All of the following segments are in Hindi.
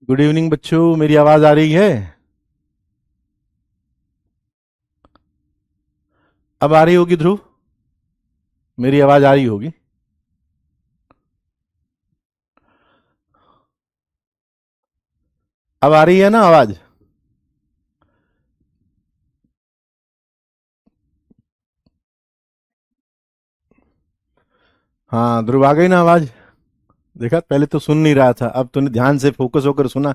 गुड इवनिंग बच्चों, मेरी आवाज आ रही है? अब आ रही होगी ध्रुव? मेरी आवाज आ रही होगी। अब आ रही है ना आवाज? हाँ ध्रुव, आ गई ना आवाज? देखा, पहले तो सुन नहीं रहा था, अब तूने ध्यान से फोकस होकर सुना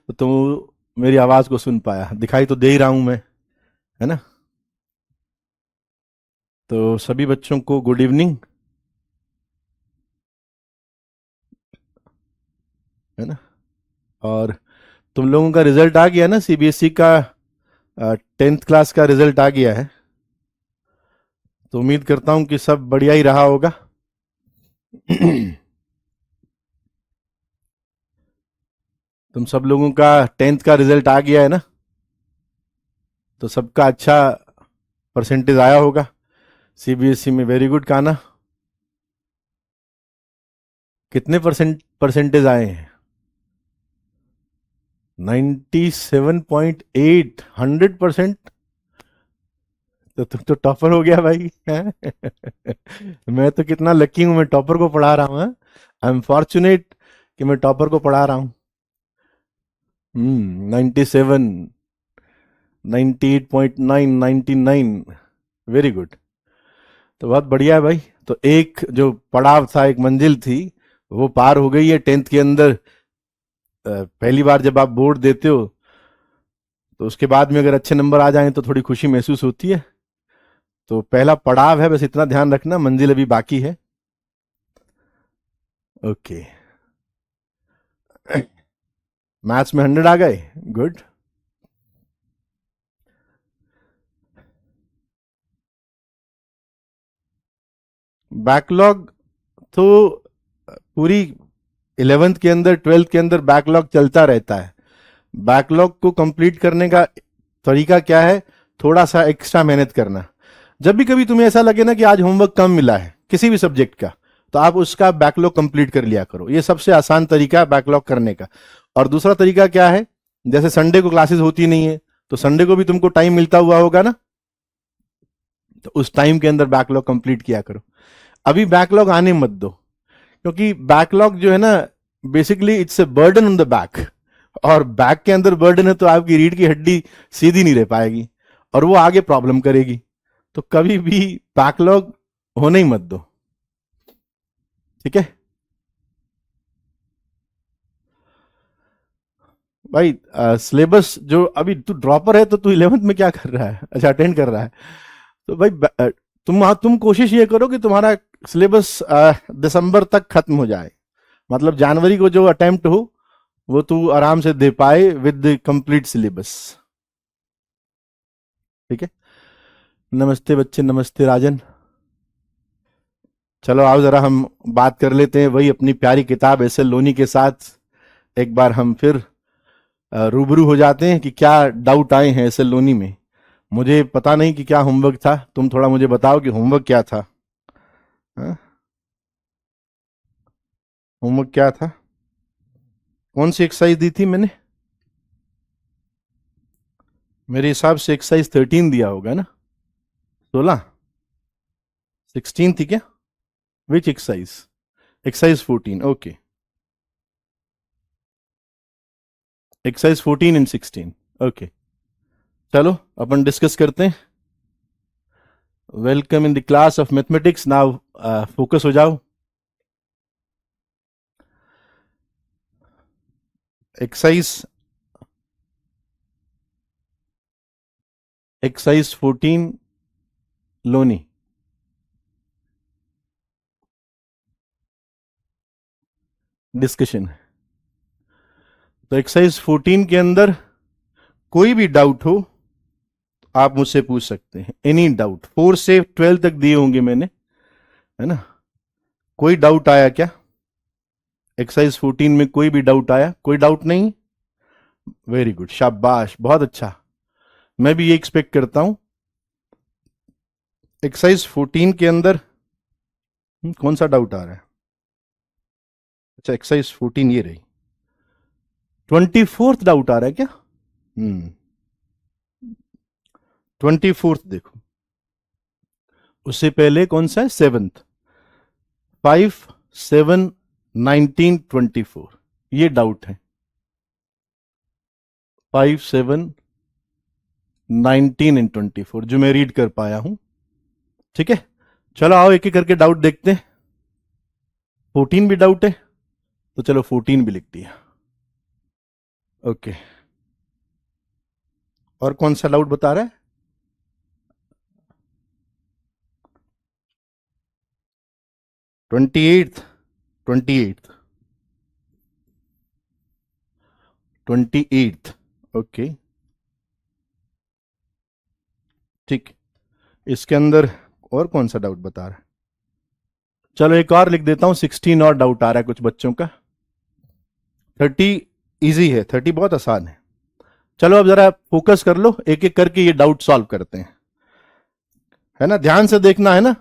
तो तू मेरी आवाज को सुन पाया। दिखाई तो दे ही रहा हूं मैं, है ना? तो सभी बच्चों को गुड इवनिंग, है ना? और तुम लोगों का रिजल्ट आ गया ना, सीबीएसई का? 10th क्लास का रिजल्ट आ गया है, तो उम्मीद करता हूं कि सब बढ़िया ही रहा होगा। तुम सब लोगों का 10th का रिजल्ट आ गया है ना, तो सबका अच्छा परसेंटेज आया होगा सीबीएसई में। वेरी गुड काना। कितने परसेंटेज आए हैं? 97.8, 100%। तो तुम तो टॉपर हो गया भाई, हैं? मैं तो कितना लकी हूं, मैं टॉपर को पढ़ा रहा हूँ। आई एम फॉर्चुनेट कि मैं टॉपर को पढ़ा रहा हूँ। 97, 98.9, 99। Very good. तो बहुत बढ़िया है भाई। तो एक जो पड़ाव था, एक मंजिल थी, वो पार हो गई है 10th के अंदर। पहली बार जब आप बोर्ड देते हो तो उसके बाद में अगर अच्छे नंबर आ जाएं तो थोड़ी खुशी महसूस होती है। तो पहला पड़ाव है, बस इतना ध्यान रखना, मंजिल अभी बाकी है। ओके। मैथ्स में 100 आ गए, गुड। बैकलॉग तो पूरी 11th के अंदर, 12th के अंदर बैकलॉग चलता रहता है। बैकलॉग को कंप्लीट करने का तरीका क्या है? थोड़ा सा एक्स्ट्रा मेहनत करना। जब भी कभी तुम्हें ऐसा लगे ना कि आज होमवर्क कम मिला है किसी भी सब्जेक्ट का, तो आप उसका बैकलॉग कंप्लीट कर लिया करो। ये सबसे आसान तरीका है बैकलॉग करने का। और दूसरा तरीका क्या है? जैसे संडे को क्लासेस होती नहीं है, तो संडे को भी तुमको टाइम मिलता हुआ होगा ना, तो उस टाइम के अंदर बैकलॉग कंप्लीट किया करो। अभी बैकलॉग आने मत दो, क्योंकि बैकलॉग जो है ना, basically it's a burden on the back. और बैक के अंदर बर्डन है तो आपकी रीढ़ की हड्डी सीधी नहीं रह पाएगी और वो आगे प्रॉब्लम करेगी। तो कभी भी बैकलॉग होने ही मत दो, ठीक है भाई? सिलेबस जो अभी तू ड्रॉपर है, तो तू 11th में क्या कर रहा है? अच्छा, अटेंड कर रहा है। तो भाई तुम कोशिश ये करो कि तुम्हारा सिलेबस दिसंबर तक खत्म हो जाए। मतलब जनवरी को जो अटेम्प्ट हो वो तू आराम से दे पाए विद कंप्लीट सिलेबस, ठीक है? नमस्ते बच्चे, नमस्ते राजन। चलो आओ जरा हम बात कर लेते हैं वही अपनी प्यारी किताब एस एल लोनी के साथ। एक बार हम फिर रूबरू हो जाते हैं कि क्या डाउट आए हैं एस एल लोनी में। मुझे पता नहीं कि क्या होमवर्क था, तुम थोड़ा मुझे बताओ कि होमवर्क क्या था। हाँ? होमवर्क क्या था? कौन सी एक्सरसाइज दी थी मैंने? मेरे हिसाब से एक्सरसाइज 13 दिया होगा ना? 16? 16 थी क्या? विच exercise? Exercise 14, okay. Exercise 14 and 16, okay. चलो अपन डिस्कस करते हैं। Welcome in the class of mathematics. Now focus हो जाओ। Exercise exercise 14 Loni. डिस्कशन। तो एक्सरसाइज 14 के अंदर कोई भी डाउट हो आप मुझसे पूछ सकते हैं। एनी डाउट, 4 से 12 तक दिए होंगे मैंने, है ना? कोई डाउट आया क्या? एक्सरसाइज 14 में कोई भी डाउट आया? कोई डाउट नहीं? वेरी गुड, शाबाश, बहुत अच्छा। मैं भी ये एक्सपेक्ट करता हूं। एक्सरसाइज 14 के अंदर कौन सा डाउट आ रहा है? अच्छा, एक्सरसाइज 14 ये रही। 24th डाउट आ रहा है क्या? 24th देखो, उससे पहले कौन सा है? 7th। 5, 7, 19, 24, ये डाउट है। 5, 7, 19 एंड 24 जो मैं रीड कर पाया हूं। ठीक है, चलो आओ एक एक करके डाउट देखते हैं। 14 भी डाउट है, तो चलो 14 भी लिख दिया। ओके, और कौन सा डाउट बता रहा है? 28th, 28th, ओके ठीक। इसके अंदर और कौन सा डाउट बता रहा है? चलो एक और लिख देता हूं, 16 और डाउट आ रहा है कुछ बच्चों का। 30 इजी है, 30 बहुत आसान है। चलो अब जरा फोकस कर लो, एक एक करके ये डाउट सॉल्व करते हैं, है ना? ध्यान से देखना है ना,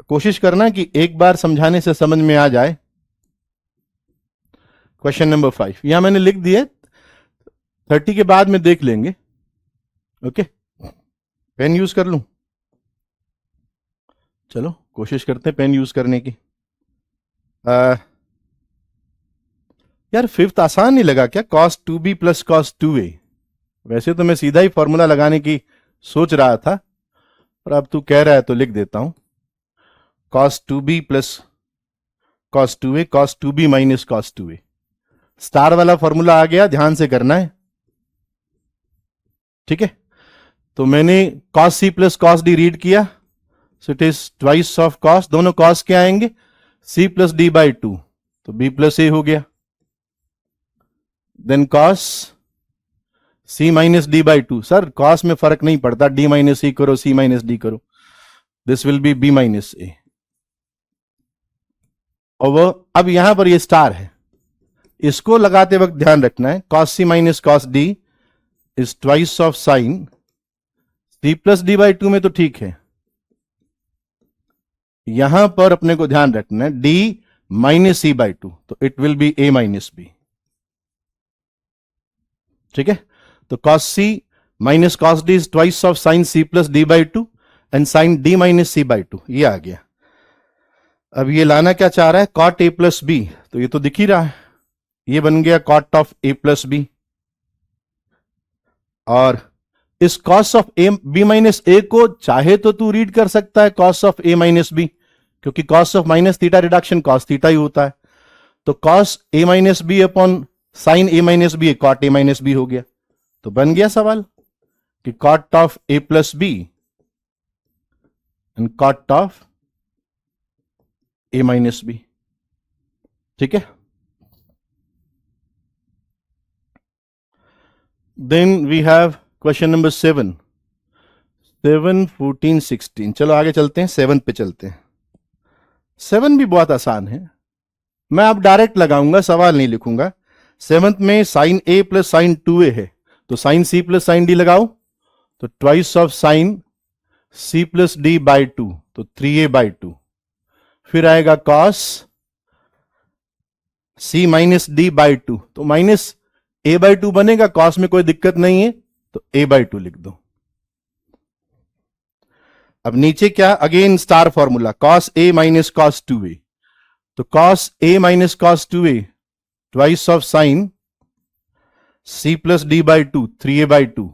कोशिश करना कि एक बार समझाने से समझ में आ जाए। क्वेश्चन नंबर 5 यहां मैंने लिख दिया, 30 के बाद में देख लेंगे। ओके, पेन यूज कर लूं? चलो कोशिश करते हैं पेन यूज करने की। यार 5th आसान नहीं लगा क्या? cos 2b plus cos 2a। वैसे तो मैं सीधा ही फॉर्मूला लगाने की सोच रहा था, पर अब तू कह रहा है तो लिख देता हूं। cos 2b plus cos 2a, cos 2b minus cos 2a। Star वाला फॉर्मूला आ गया, ध्यान से करना है। ठीक है, तो मैंने cos c plus cos d read किया, so it is twice of cos, दोनों cos के आएंगे, c प्लस d बाई 2, तो b प्लस a हो गया। Then cos c minus d by 2, sir cos में फर्क नहीं पड़ता, d माइनस c करो, c माइनस d करो, this will be b minus a। और वो अब यहां पर ये स्टार है, इसको लगाते वक्त ध्यान रखना है, cos c minus cos d is twice of sine c plus d by 2 में तो ठीक है, यहां पर अपने को ध्यान रखना है d माइनस c बाई 2, तो it will be a minus b। ठीक है, तो cos c minus cos d is twice of sine c plus d by 2 and sine d minus c by 2, ये आ गया। अब ये लाना क्या चाह रहा है? cot a प्लस b, तो ये तो दिख ही रहा है, ये बन गया cot of a plus b। और इस cos of a b minus a को चाहे तो तू रीड कर सकता है cos of a minus b, क्योंकि cos of minus theta reduction cos थीटा ही होता है, तो cos a minus b upon sine a minus b cot a minus b हो गया। तो बन गया सवाल कि cot of a plus b and cot of a minus b। ठीक है, then we have question number 7, 14, 16। चलो आगे चलते हैं, 7 पे चलते हैं। 7 भी बहुत आसान है, मैं अब डायरेक्ट लगाऊंगा, सवाल नहीं लिखूंगा। 7th में sign a plus sine 2a है, तो sine c plus sine d लगाओ, तो twice of sine c plus d by 2, तो 3a बाई 2। फिर आएगा cos c minus d by 2, तो माइनस a बाई 2 बनेगा, cos में कोई दिक्कत नहीं है, तो a बाई 2 लिख दो। अब नीचे क्या? Again star formula, cos a minus cos 2a, तो cos a minus cos 2a twice of sine c plus d by 2, 3a by 2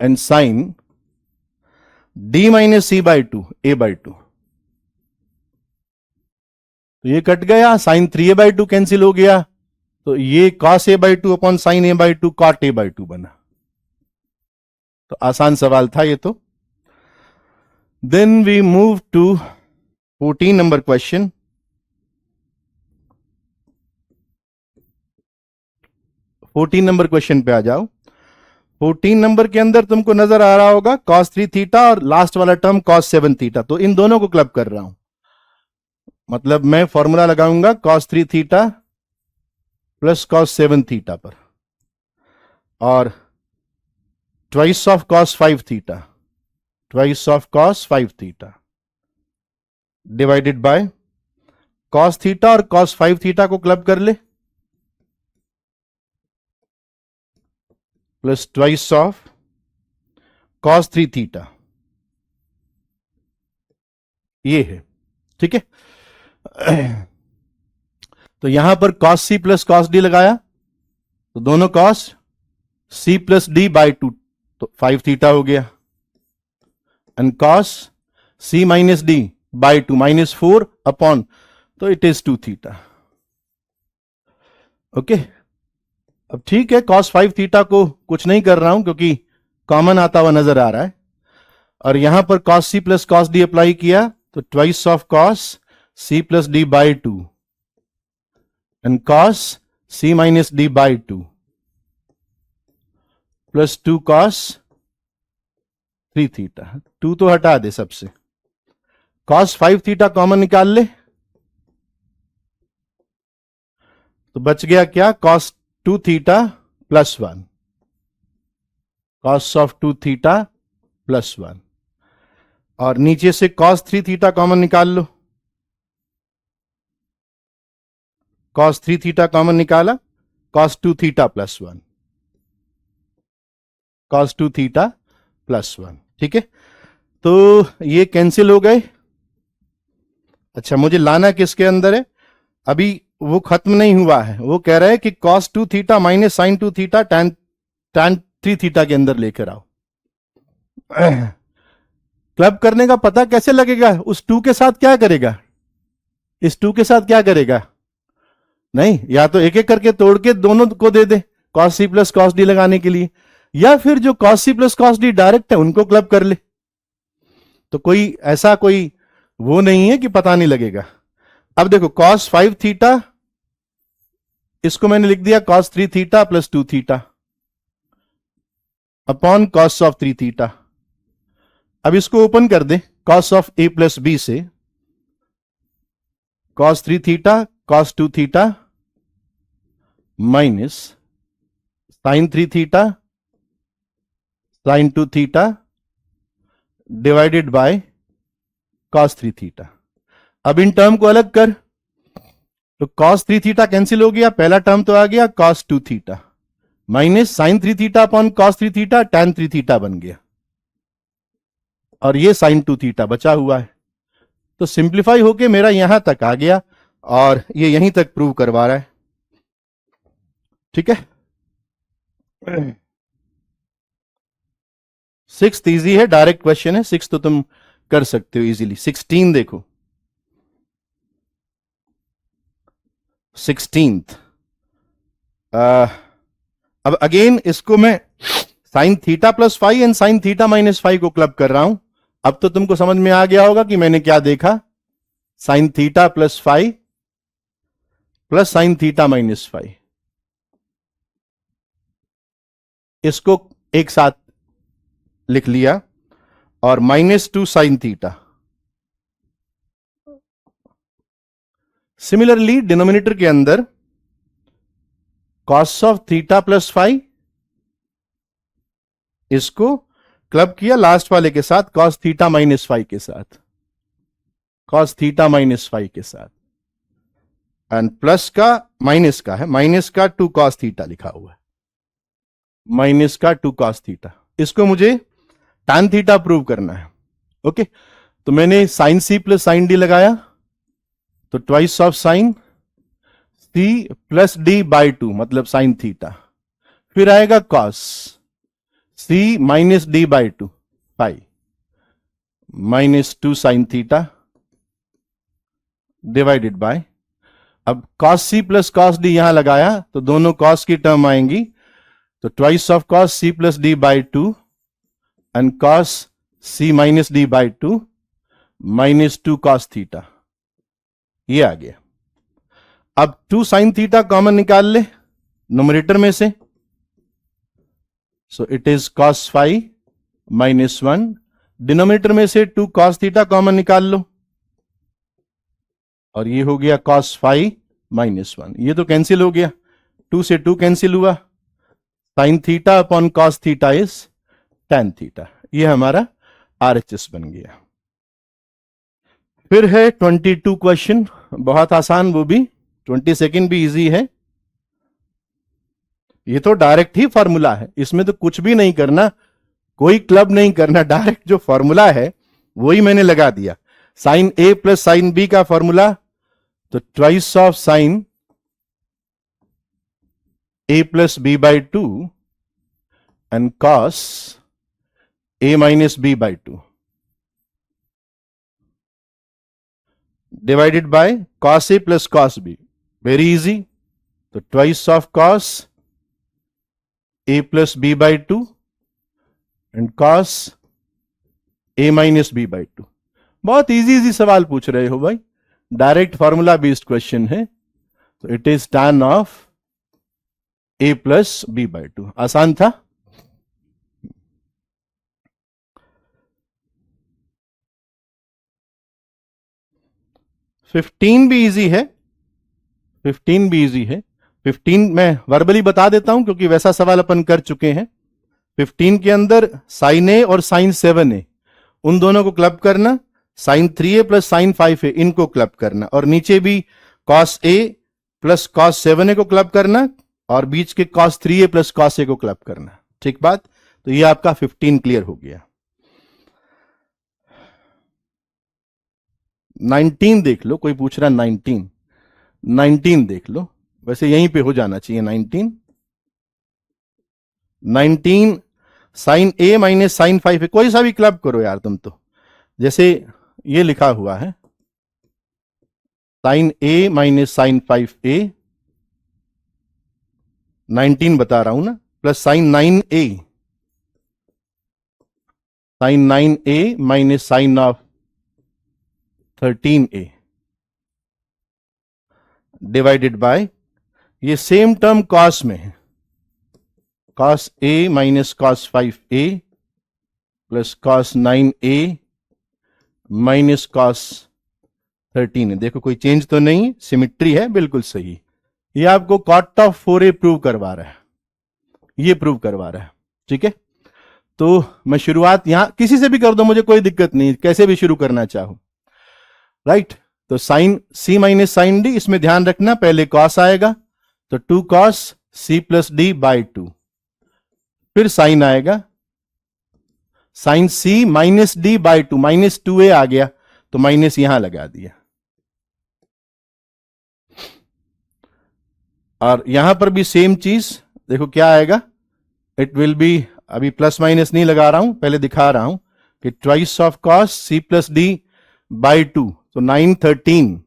and sine d minus c by 2, a by 2। तो ये कट गया, साइन 3a बाई 2 कैंसिल हो गया, तो ये cos a by 2 upon sine a by 2 cot a by 2 बना। तो आसान सवाल था ये तो। Then we move to 14 number question. 14 number question पे आ जाओ। 14 नंबर के अंदर तुमको नजर आ रहा होगा cos 3 थीटा और लास्ट वाला टर्म cos 7 थीटा, तो इन दोनों को क्लब कर रहा हूं, मतलब मैं फॉर्मूला लगाऊंगा cos 3 theta plus cos 7 theta पर, और twice of cos 5 theta, twice of cos 5 theta divided by cos theta और कॉस 5 थीटा को क्लब कर ले, plus twice of cos 3 theta, ये है, ठीक है। तो यहां पर cos C plus cos D लगाया, तो दोनों cos C plus D by 2, तो 5 थीटा हो गया, and cos C minus D by 2 -4 upon, तो इट इज 2 थीटा। ओके, अब ठीक है, कॉस 5 थीटा को कुछ नहीं कर रहा हूं क्योंकि कॉमन आता हुआ नजर आ रहा है, और यहां पर cos C plus cos D apply किया, तो twice of cos C plus D by 2 and cos C minus D by 2 plus 2 cos 3 theta. 2 तो हटा दे सबसे, कॉस 5 थीटा कॉमन निकाल ले, तो बच गया क्या, cos 2 theta plus 1, cos of 2 theta plus 1, और नीचे से कॉस 3 थीटा कॉमन निकाल लो, कॉस 3 थीटा कॉमन निकाला, cos 2 theta plus 1, cos 2 theta plus 1, ठीक है। तो ये कैंसिल हो गए। अच्छा, मुझे लाना किसके अंदर है, अभी वो खत्म नहीं हुआ है, वो कह रहा है कि cos 2 theta minus sine 2 theta tan 3 theta के अंदर लेकर आओ। क्लब करने का पता कैसे लगेगा, उस 2 के साथ क्या करेगा, इस 2 के साथ क्या करेगा, नहीं, या तो एक एक करके तोड़ के दोनों को दे दे cos C plus cos D लगाने के लिए, या फिर जो cos C plus cos D direct है उनको क्लब कर ले, तो कोई ऐसा कोई वो नहीं है कि पता नहीं लगेगा। अब देखो कॉस 5 थीटा, इसको मैंने लिख दिया cos 3 theta plus 2 theta upon cos of 3 theta. अब इसको ओपन कर दे, cos of A plus B से, cos 3 theta cos 2 theta minus sine 3 theta sine 2 theta divided by cos 3 theta. अब इन टर्म को अलग कर, तो कॉस 3 थीटा कैंसिल हो गया, पहला टर्म तो आ गया cos 2 theta minus sine 3 theta upon cos 3 theta tan 3 theta बन गया, और ये साइन 2 थीटा बचा हुआ है। तो सिंप्लीफाई होके मेरा यहां तक आ गया, और ये यहीं तक प्रूव करवा रहा है, ठीक है। 6th इजी है, डायरेक्ट क्वेश्चन है, 6 तो तुम कर सकते हो इजीली। 16 देखो, 16th, अब अगेन इसको मैं sine theta plus 5 and sine theta minus 5 को क्लब कर रहा हूं। अब तो तुमको समझ में आ गया होगा कि मैंने क्या देखा, sine theta plus 5 plus sine theta minus 5, इसको एक साथ लिख लिया, और -2 साइन थीटा। सिमिलरली डिनोमिनेटर के अंदर कॉस ऑफ थीटा प्लस 5, इसको क्लब किया लास्ट वाले के साथ, कॉस थीटा माइनस 5 के साथ, कॉस थीटा माइनस 5 के साथ, एंड प्लस का माइनस का है, माइनस का 2 कॉस थीटा लिखा हुआ है, माइनस का 2 कॉस थीटा। इसको मुझे टैन थीटा प्रूव करना है। ओके, तो मैंने sine C plus sine D लगाया, तो twice of sine C plus D by 2 मतलब साइन थीटा, फिर आएगा cos C minus D by 2 pi -2 sine theta divided by, अब cos C plus cos D यहां लगाया तो दोनों कॉस की टर्म आएंगी, तो twice of cos C plus D by 2 and cos C minus D by 2 -2 cos theta, ये आ गया। अब 2 साइन थीटा कॉमन निकाल ले न्यूमरेटर में से, सो इट इज cos 5 -1, डिनोमिनेटर में से 2 cos थीटा कॉमन निकाल लो, और ये हो गया cos 5 -1, ये तो कैंसिल हो गया, 2 से 2 कैंसिल हुआ, sine theta upon cos theta is tan theta, ये हमारा RHS बन गया। फिर है 22 क्वेश्चन, बहुत आसान, वो भी 22 भी इजी है। ये तो डायरेक्ट ही फॉर्मूला है, इसमें तो कुछ भी नहीं करना, कोई क्लब नहीं करना, डायरेक्ट जो फॉर्मूला है वही मैंने लगा दिया। Sine A plus sine B का फॉर्मूला, तो twice of sine A plus B by two and cos A minus B by two divided by cos A plus cos B, very easy. तो twice of cos A plus B by two and cos A minus B by two. बहुत इजी इजी सवाल पूछ रहे हो भाई, डायरेक्ट फॉर्मूला बेस्ड क्वेश्चन है। तो it is tan of A plus B by two, आसान था। फिफ्टीन भी इजी है, 15 भी इजी है। 15 मैं वर्बली बता देता हूं क्योंकि वैसा सवाल अपन कर चुके हैं। 15 के अंदर साइन ए और साइन 7a, उन दोनों को क्लब करना, sign 3a plus sign 5a इनको क्लब करना, और नीचे भी cos A plus cos 7a को क्लब करना, और बीच के cos 3a plus cos A को क्लब करना। ठीक बात, तो ये आपका 15 क्लियर हो गया। 19 देख लो, कोई पूछ रहा 19 देख लो, वैसे यहीं पे हो जाना चाहिए 19 साइन ए माइनस साइन 5a, कोई सा भी क्लब करो यार तुम तो। जैसे ये लिखा हुआ है साइन ए माइनस साइन 5a, 19 बता रहा हूं ना, plus sine 9a minus sine of 13a divided by, ये सेम टर्म कॉस में है, cos a minus cos 5a plus cos 9a minus cos 13a। देखो कोई चेंज तो नहीं, सिमिट्री है, बिल्कुल सही। ये आपको कॉट ऑफ 4a प्रूव करवा रहा है, ये प्रूव करवा रहा है। ठीक है, तो मैं शुरुआत यहां किसी से भी कर दो, मुझे कोई दिक्कत नहीं, कैसे भी शुरू करना चाहो। राइट, तो sine c minus sine D, इसमें ध्यान रखना पहले कॉस आएगा, तो 2 cos c plus D by 2, फिर साइन आएगा sine c minus D by 2, minus 2a आ गया तो माइनस यहां लगा दिया, और यहां पर भी सेम चीज, देखो क्या आएगा, इट विल बी, अभी प्लस माइनस नहीं लगा रहा हूं, पहले दिखा रहा हूं कि twice of cos c plus D by 2, तो 9 13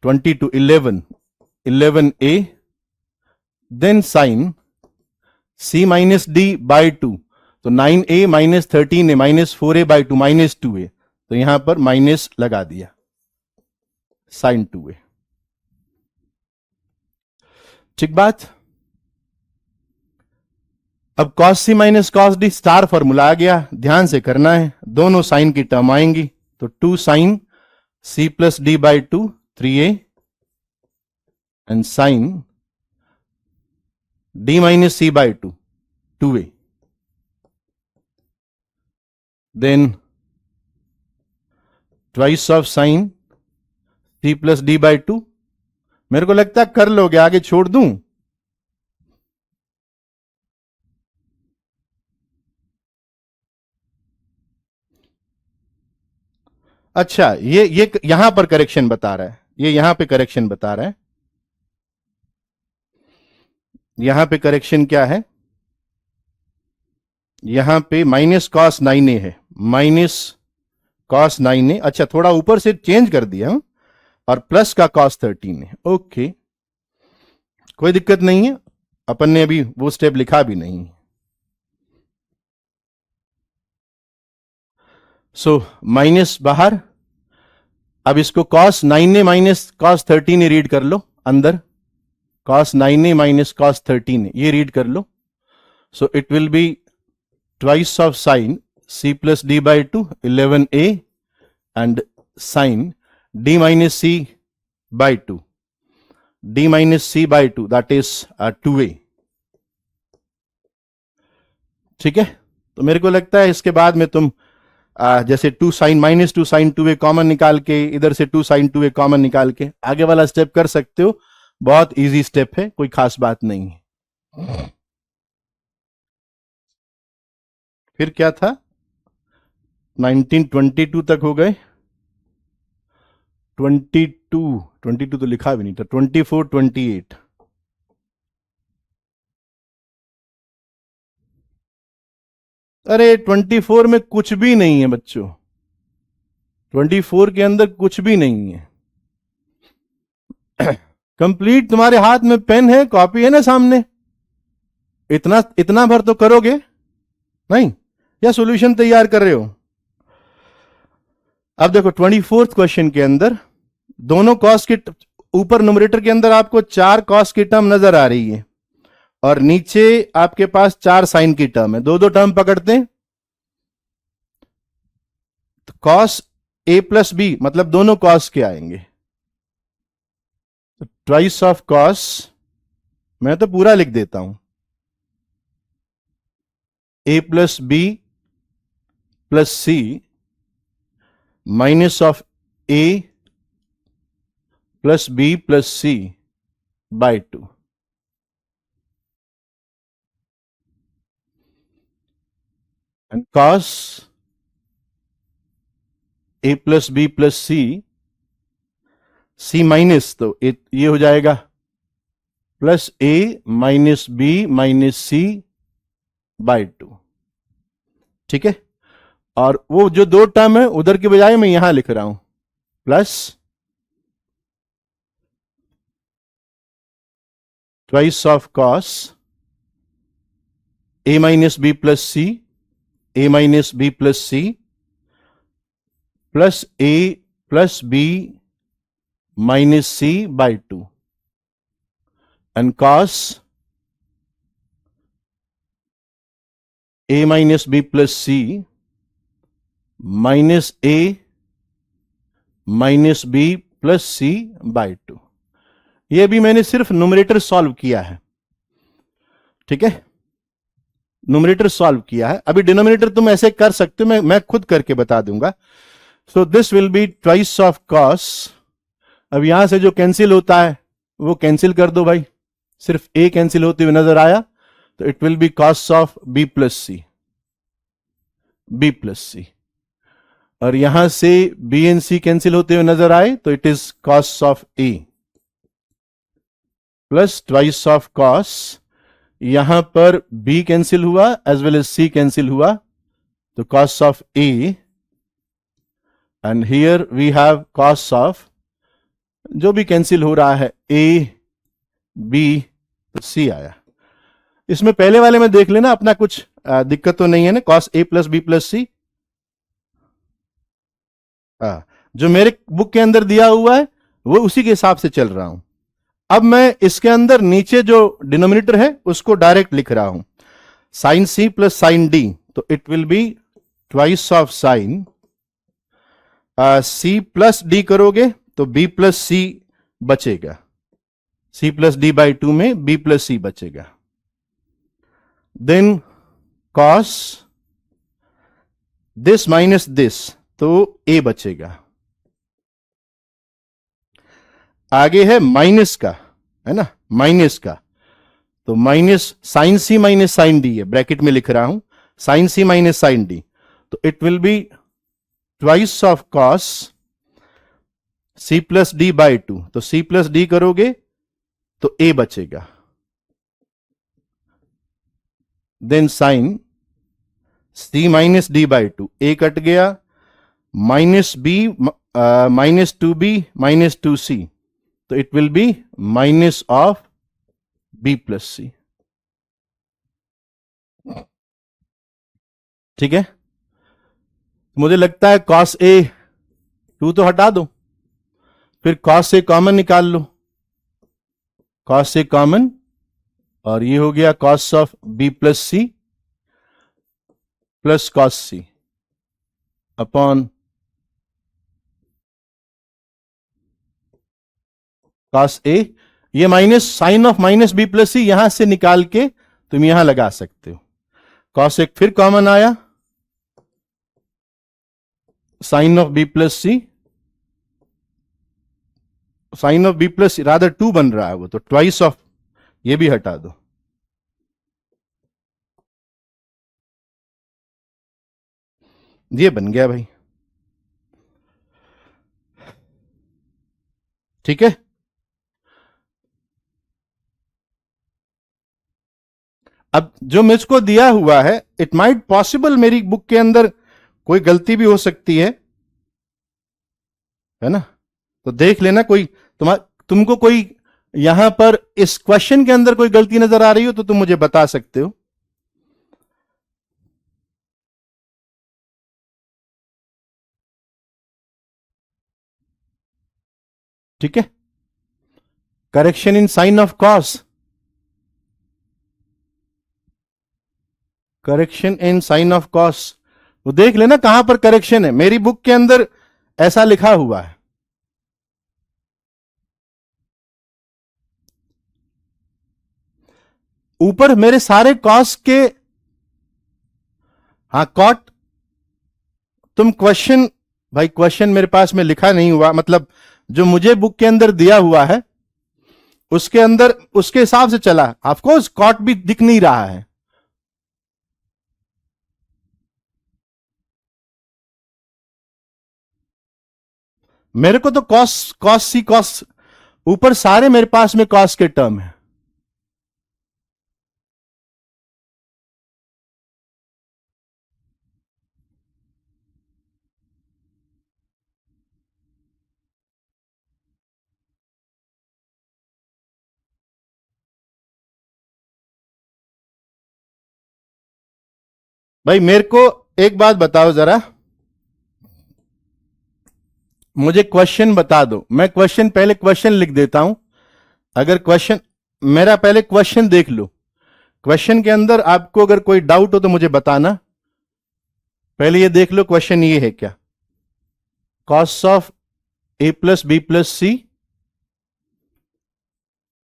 22 11a, then sine c minus D by 2, तो 9a minus 13a minus 4a by 2 minus 2a, तो यहां पर माइनस लगा दिया साइन 2a। ठीक बात। अब cos c minus cos d star formula आ गया, ध्यान से करना है, दोनों साइन की टर्म आएंगी, तो 2 sine c plus D by 2 3a and sine d minus c by 2 2a, then twice of sine c plus D by 2, मेरे को लगता है कर लोगे, आगे छोड़ दूं। अच्छा, ये यहां पर करेक्शन बता रहा है, ये यहां पे करेक्शन बता रहा है, यहां पे करेक्शन क्या है, यहां पे माइनस कॉस 9a है, माइनस कॉस 9a, अच्छा थोड़ा ऊपर से चेंज कर दिया, और प्लस का कॉस 13 है। ओके, कोई दिक्कत नहीं है, अपन ने अभी वो स्टेप लिखा भी नहीं। सो माइनस बाहर, अब इसको cos 9a minus cos 13a read कर लो अंदर, cos 9a minus cos 13a ये रीड कर लो, so it will be twice of sine c plus D by 2 11a and sine d minus c by 2, d minus c by 2 that is 2a। ठीक है, तो मेरे को लगता है इसके बाद में तुम जैसे 2 sign minus 2 sign 2a common निकाल के, इधर से 2 साइन 2a कॉमन निकाल के आगे वाला स्टेप कर सकते हो। बहुत इजी स्टेप है, कोई खास बात नहीं है। फिर क्या था, 1922 तक हो गए। 22 तो लिखा भी नहीं था। 24 28 अरे 24 में कुछ भी नहीं है बच्चों, 24 के अंदर कुछ भी नहीं है। कंप्लीट तुम्हारे हाथ में पेन है, कॉपी है ना सामने, इतना इतना भर तो करोगे नहीं, या सॉल्यूशन तैयार कर रहे हो? अब देखो 24th क्वेश्चन के अंदर दोनों कॉस के ऊपर न्यूमरेटर के अंदर आपको 4 कॉस की टर्म नजर आ रही है और नीचे आपके पास 4 साइन की टर्म है। दो दो टर्म पकड़ते हैं तो कॉस ए प्लस बी मतलब दोनों कॉस के आएंगे, तो ट्वाइस ऑफ कॉस, मैं तो पूरा लिख देता हूं, A plus B plus C minus of A plus B plus C by 2। And cos A plus B plus C minus, तो ये हो जाएगा plus A minus B minus C by 2। ठीक है, और वो जो दो टर्म है उधर की बजाय मैं यहां लिख रहा हूं plus twice of cos A minus B plus C, A minus B plus C plus A plus B minus C by 2 and cos A minus B plus C minus A minus B plus C by 2। यह भी मैंने सिर्फ न्यूमरेटर सॉल्व किया है। ठीक है, न्यूमरेटर सॉल्व किया है, अभी डिनोमिनेटर तुम ऐसे कर सकते हो, मैं खुद करके बता दूंगा। So this will be twice of cos, अब यहां से जो कैंसिल होता है वो कैंसिल कर दो भाई, सिर्फ ए कैंसिल होते हुए नजर आया, तो it will be cos of B plus C, B plus C, और यहां से बी एंड सी कैंसिल होते हुए नजर आए तो it is cos of A plus twice of cos, यहां पर बी कैंसिल हुआ as well as C cancel हुआ, तो cos of A, and here we have cos of जो भी कैंसिल हो रहा है ए बी, तो सी आया। इसमें पहले वाले में देख लेना अपना कुछ दिक्कत तो नहीं है ना, cos A plus B plus सी, जो मेरे बुक के अंदर दिया हुआ है वो उसी के हिसाब से चल रहा हूं। अब मैं इसके अंदर नीचे जो डिनोमिनेटर है उसको डायरेक्ट लिख रहा हूं, sine C plus sine D, तो it will be twice of sine C plus D करोगे तो बी प्लस सी बचेगा, सी प्लस डी बाई 2 में बी प्लस सी बचेगा। Then cos this minus this, तो ए बचेगा। आगे है माइनस का, है ना, माइनस का, तो minus sine C minus sine D है, ब्रैकेट में लिख रहा हूं sine C minus sine D, तो it will be twice of cos C plus D by 2, तो सी प्लस डी करोगे तो ए बचेगा। Then sine C minus D by 2, A cut गया, minus B minus 2b minus 2c, तो it will be minus of b plus C. ठीक है, मुझे लगता है cos a 2 तो हटा दो, फिर cos a कॉमन निकाल लो, cos a कॉमन, और ये हो गया cos of b plus C plus cos c upon cos a, ये minus sine of minus B plus C यहां से निकाल के तुम यहां लगा सकते हो, cos एक फिर कॉमन आया, sine of B plus C, sine of B plus rather 2 बन रहा है वो, तो ट्वाइस ऑफ, ये भी हटा दो। ये बन गया भाई, ठीक है। अब जो मुझको दिया हुआ है, इट माइट पॉसिबल मेरी बुक के अंदर कोई गलती भी हो सकती है ना। तो देख लेना, कोई तुमको कोई यहां पर इस क्वेश्चन के अंदर कोई गलती नजर आ रही हो तो तुम मुझे बता सकते हो। ठीक है, correction in sine of cos, correction in sine of cos, वो देख लेना कहां पर करेक्शन है। मेरी बुक के अंदर ऐसा लिखा हुआ है। ऊपर मेरे सारे कॉस के, हाँ कॉट, तुम क्वेश्चन, भाई क्वेश्चन मेरे पास में लिखा नहीं हुआ, मतलब जो मुझे बुक के अंदर दिया हुआ है उसके अंदर उसके हिसाब से चला। ऑफकोर्स कॉट भी दिख नहीं रहा है। मेरे को तो कॉस, कॉस सी कॉस, ऊपर सारे मेरे पास में कॉस के टर्म है। भाई मेरे को एक बात बताओ जरा, मुझे क्वेश्चन बता दो, मैं क्वेश्चन पहले क्वेश्चन लिख देता हूं। अगर क्वेश्चन, मेरा पहले क्वेश्चन देख लो, क्वेश्चन के अंदर आपको अगर कोई डाउट हो तो मुझे बताना। पहले ये देख लो क्वेश्चन ये है क्या, cos of A plus B plus C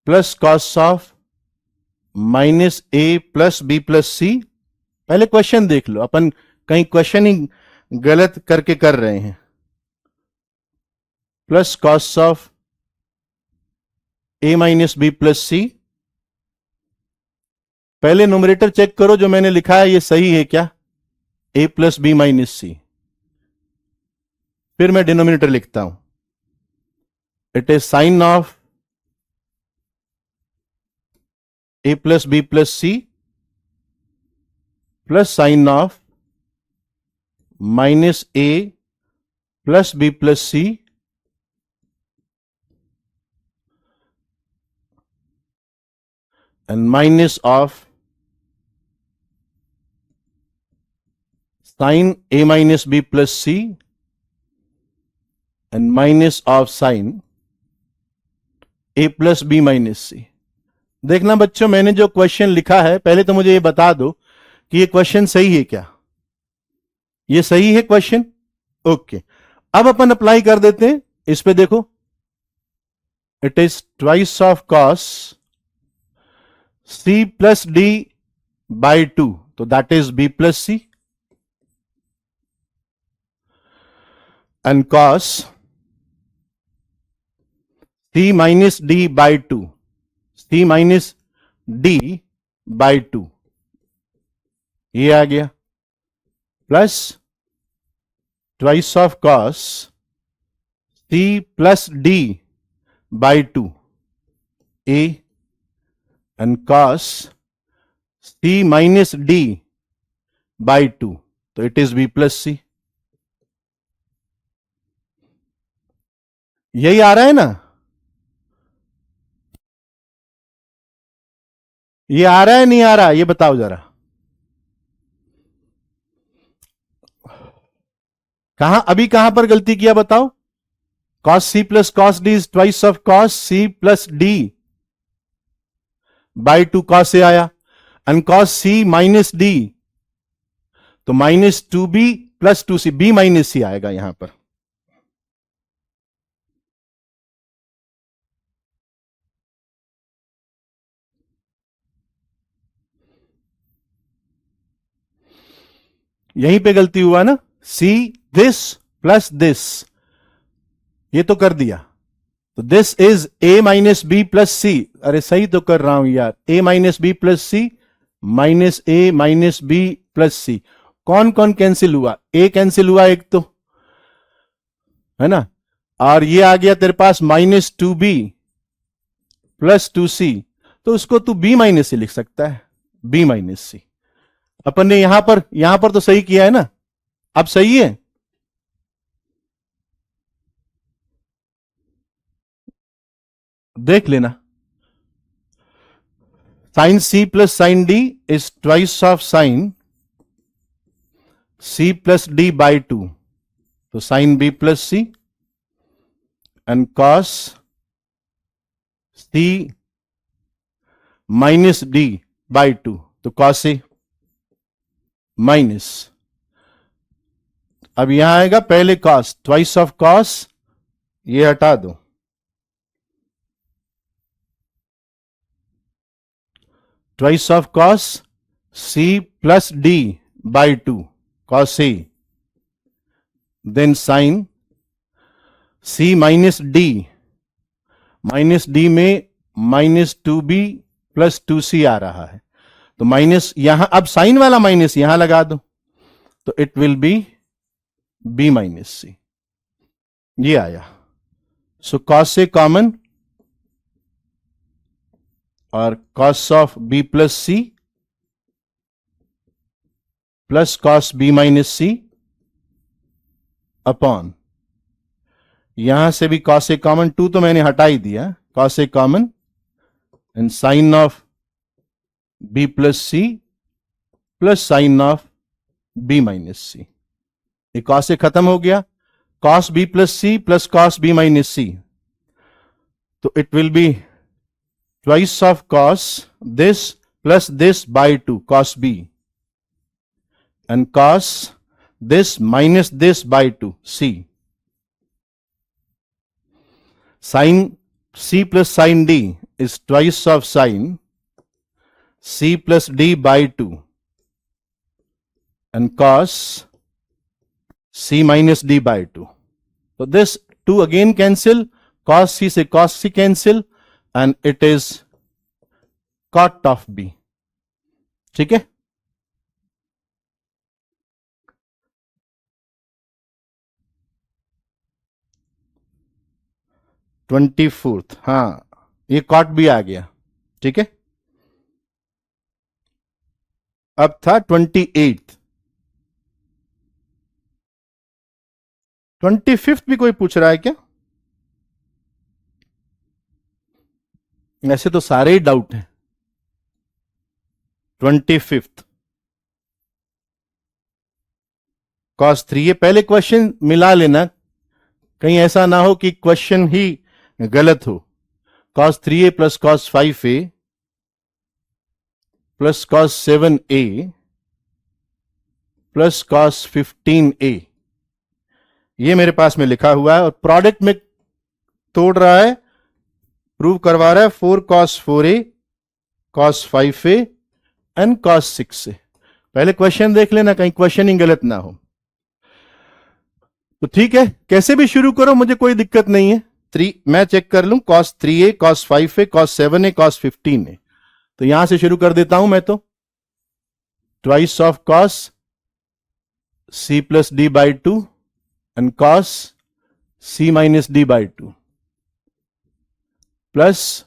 plus cos of minus A plus B plus C. पहले क्वेश्चन देख लो, अपन कहीं क्वेश्चन ही गलत करके कर रहे हैं। Plus cos of A minus B plus C, पहले न्यूमरेटर चेक करो जो मैंने लिखा है ये सही है क्या, A plus B minus C. फिर मैं डिनोमिनेटर लिखता हूं, it is sine of A plus B plus C plus sine of minus A plus B plus C and minus of sin a minus b plus c and minus of sin a plus b minus c। देखना बच्चों, मैंने जो क्वेश्चन लिखा है पहले तो मुझे ये बता दो कि ये क्वेश्चन सही है क्या। ये सही है क्वेश्चन, ओके। अब अपन अप्लाई कर देते हैं इस पे, देखो it is twice of cos c plus D by 2, तो that is b plus C, and cos c minus D by 2, c minus D by 2, ये आ गया, plus twice of cos c plus D by 2 a and cos c minus d by 2, तो it is b plus c। यही आ रहा है ना, ये आ रहा है नहीं आ रहा, ये बताओ जरा। कहां, अभी कहां पर गलती किया बताओ। cos c plus cos d is twice of cos c plus d by 2 cos a आया, and cos c minus D, तो minus 2b plus 2c, b minus c आएगा यहां पर। यहीं पे गलती हुआ ना, सी दिस प्लस दिस, ये तो कर दिया, तो this is a minus B plus C. अरे सही तो कर रहा हूं यार, a minus B plus C minus a minus B plus C. कौन कौन कैंसिल हुआ? a कैंसिल हुआ एक तो, है ना, और ये आ गया तेरे पास minus two B plus two C, तो उसको तू b माइनस सी लिख सकता है, b माइनस सी। अपन ने यहां पर तो सही किया है ना, अब सही है। देख लेना, sine C plus sine D is twice of sine C plus D by two, तो sine B plus C, and cos C minus D by two, तो कॉस ए माइनस, अब यहां आएगा पहले कॉस, ट्वाइस ऑफ कॉस, ये हटा दो, twice of cos C plus D by two, cos A, then sine C minus D में minus two B plus two C आ रहा है, तो माइनस यहां, अब साइन वाला माइनस यहां लगा दो, तो it will be B minus C, ये आया। सो कॉस से कॉमन, और cos of B plus C plus cos B minus C upon, यहां से भी कॉस से कॉमन, टू तो मैंने हटा ही दिया, कॉस से common and sine of B plus C plus sine of B minus C, ये कॉस से खत्म हो गया, cos B plus C plus cos B minus C, तो it will be twice of cos this plus this by two, cos B, and cos this minus this by two, C, sine c plus sin d is twice of sin c plus d by 2 and cos c minus d by 2. So this 2 again cancel, cos c से cos c cancel, and it is cot of b. ठीक है, ट्वेंटी फोर्थ, हाँ ये कॉट भी आ गया, ठीक है। अब था 28th, 25th भी कोई पूछ रहा है क्या? ऐसे तो सारे ही डाउट हैं। 25th कॉस 3, ये पहले क्वेश्चन मिला लेना, कहीं ऐसा ना हो कि क्वेश्चन ही गलत हो। cos 3a plus cos 5a plus cos 7a plus cos 15a, ये मेरे पास में लिखा हुआ है, और प्रोडक्ट में तोड़ रहा है, प्रूव करवा रहा है 4 cos 4a cos 5a and cos 6a। पहले क्वेश्चन देख लेना, कहीं क्वेश्चन ही गलत ना हो। तो ठीक है, कैसे भी शुरू करो, मुझे कोई दिक्कत नहीं है। 3 मैं चेक कर लूं, cos 3a cos 5a cos 7a cos 15a, तो यहां से शुरू कर देता हूं मैं तो, twice of cos c plus D by two and cos c minus D by two plus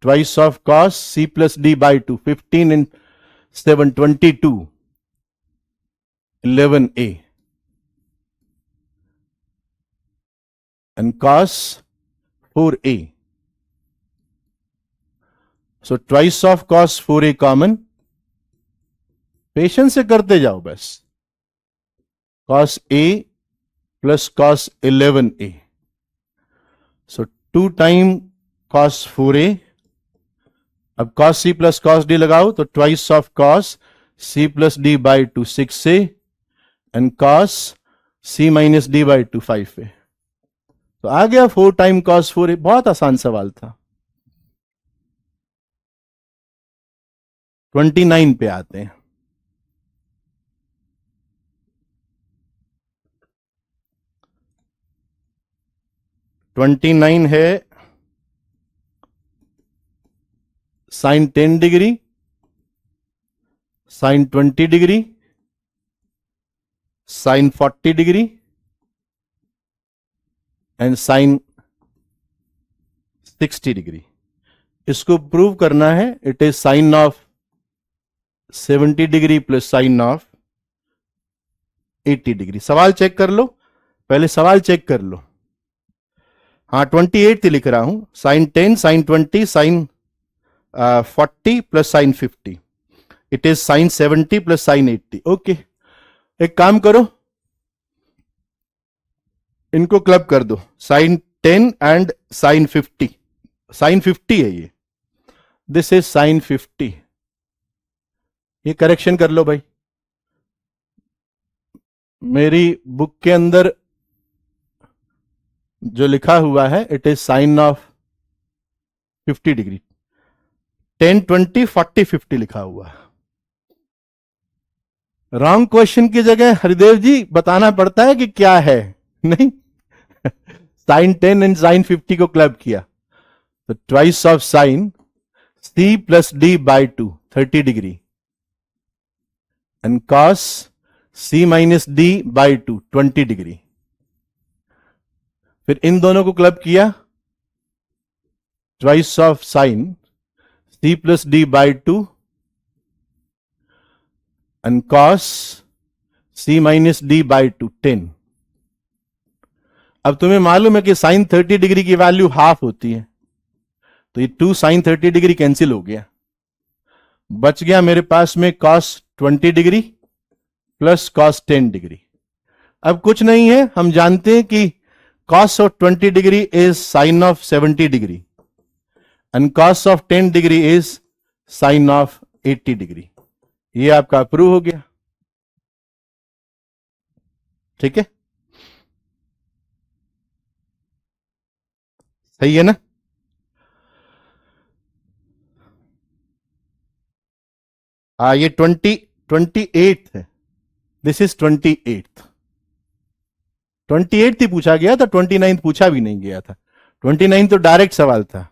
twice of cos c plus D by to, 15 and 7 22 11a and cos 4a. So twice of cos 4a common, patience से करते जाओ बस, cos a plus cos 11a, so 2 time cos 4a, अब cos c plus cos d लगाओ, तो twice of cos c plus d by 2 6a and cos c minus d by 2 5a, तो आ गया 4 टाइम cos 4a। बहुत आसान सवाल था। 29 पे आते हैं। 29 है sine 10 degree, sine 20 degree, sine 40 degree and sine 60 degree. इसको प्रूव करना है। It is sine of 70 degree plus sine of 80 degree. सवाल चेक कर लो, पहले सवाल चेक कर लो। हाँ 28 लिख रहा हूं, sine 10 sine 20 sine 40 plus sine 50। It is sine 70 plus sine 80। Okay, एक काम करो, इनको क्लब कर दो, साइन 10 एंड साइन 50। साइन 50 है ये, दिस इज साइन 50। ये करेक्शन कर लो भाई। मेरी बुक के अंदर जो लिखा हुआ है it is sine of 50 degree, 10 20 40 50 लिखा हुआ है। रॉन्ग क्वेश्चन की जगह हरिदेव जी बताना पड़ता है कि क्या है, नहीं। साइन 10 एंड साइन 50 को क्लब किया तो twice of sine C plus D by 2 30 degree and cos C minus D by 2 20 degree. फिर इन दोनों को क्लब किया, twice of sine C plus D by 2 and cos C minus D by 2 10। अब तुम्हें मालूम है कि साइन 30 डिग्री की वैल्यू हाफ होती है, तो ये 2 साइन 30 डिग्री कैंसिल हो गया, बच गया मेरे पास में cos 20 degree plus cos 10 degree. अब कुछ नहीं है, हम जानते हैं कि cos of 20 degree is sin of 70 degree and cos of 10 degree is sin of 80 degree। ये आपका प्रूव हो गया, ठीक है, सही है ना। ये 28 है, दिस इज 28 ही पूछा गया था, 29 पूछा भी नहीं गया था। 29 तो डायरेक्ट सवाल था,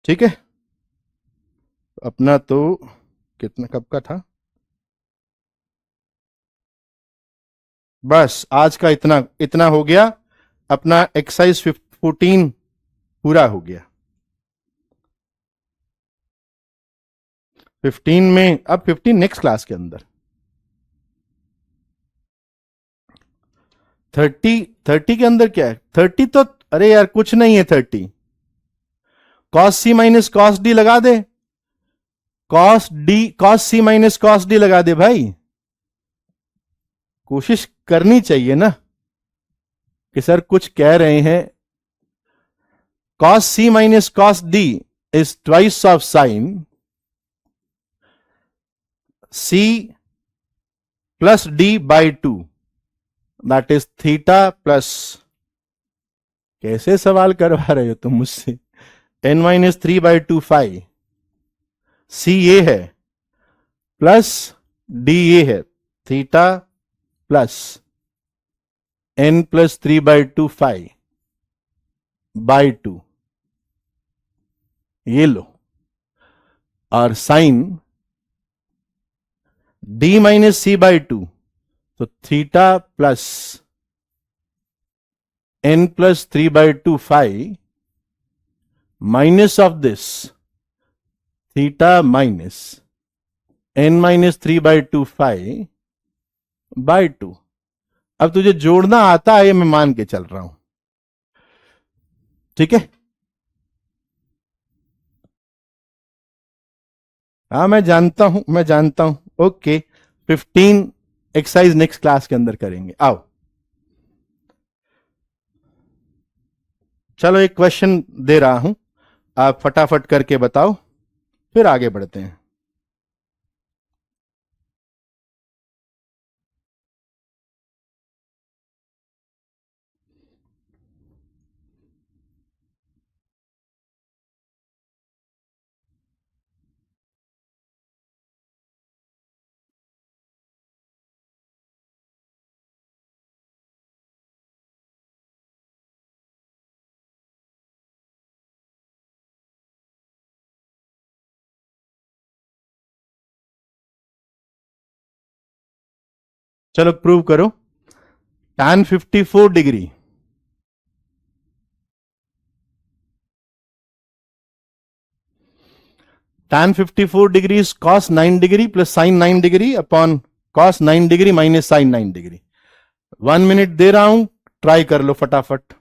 ठीक है। अपना तो कितना कब का था, बस आज का इतना इतना हो गया। अपना एक्सरसाइज 14 पूरा हो गया। 15 में, अब 15 नेक्स्ट क्लास के अंदर। 30 के अंदर क्या है, 30 तो अरे यार कुछ नहीं है। 30 cos C minus cos D लगा दे, cos C minus cos D लगा दे भाई। कोशिश करनी चाहिए ना कि सर कुछ कह रहे हैं। Cos C minus cos D is twice of sine C plus D by 2, that is theta plus, कैसे सवाल करवा रहे हो तुम मुझसे, n माइनस 3/2 फाइव, सी ये है प्लस डी ये है, theta plus n plus 3/2 five by 2, ये लो। और sine d minus C by 2, तो theta plus n plus 3/2 five minus of this theta minus n minus 3/2 five by 2। अब तुझे जोड़ना आता है, मैं मान के चल रहा हूं, ठीक है। हाँ मैं जानता हूं, मैं जानता हूं। ओके 15 एक्सरसाइज नेक्स्ट क्लास के अंदर करेंगे। आओ चलो एक क्वेश्चन दे रहा हूं, आप फटाफट करके बताओ, फिर आगे बढ़ते हैं। चलो प्रूव करो। tan 54 degree tan 54 degree is cos 9 degree plus sin 9 degree upon cos 9 degree minus sin 9 degree. 1 minute दे रहा हूं, ट्राई कर लो फटाफट।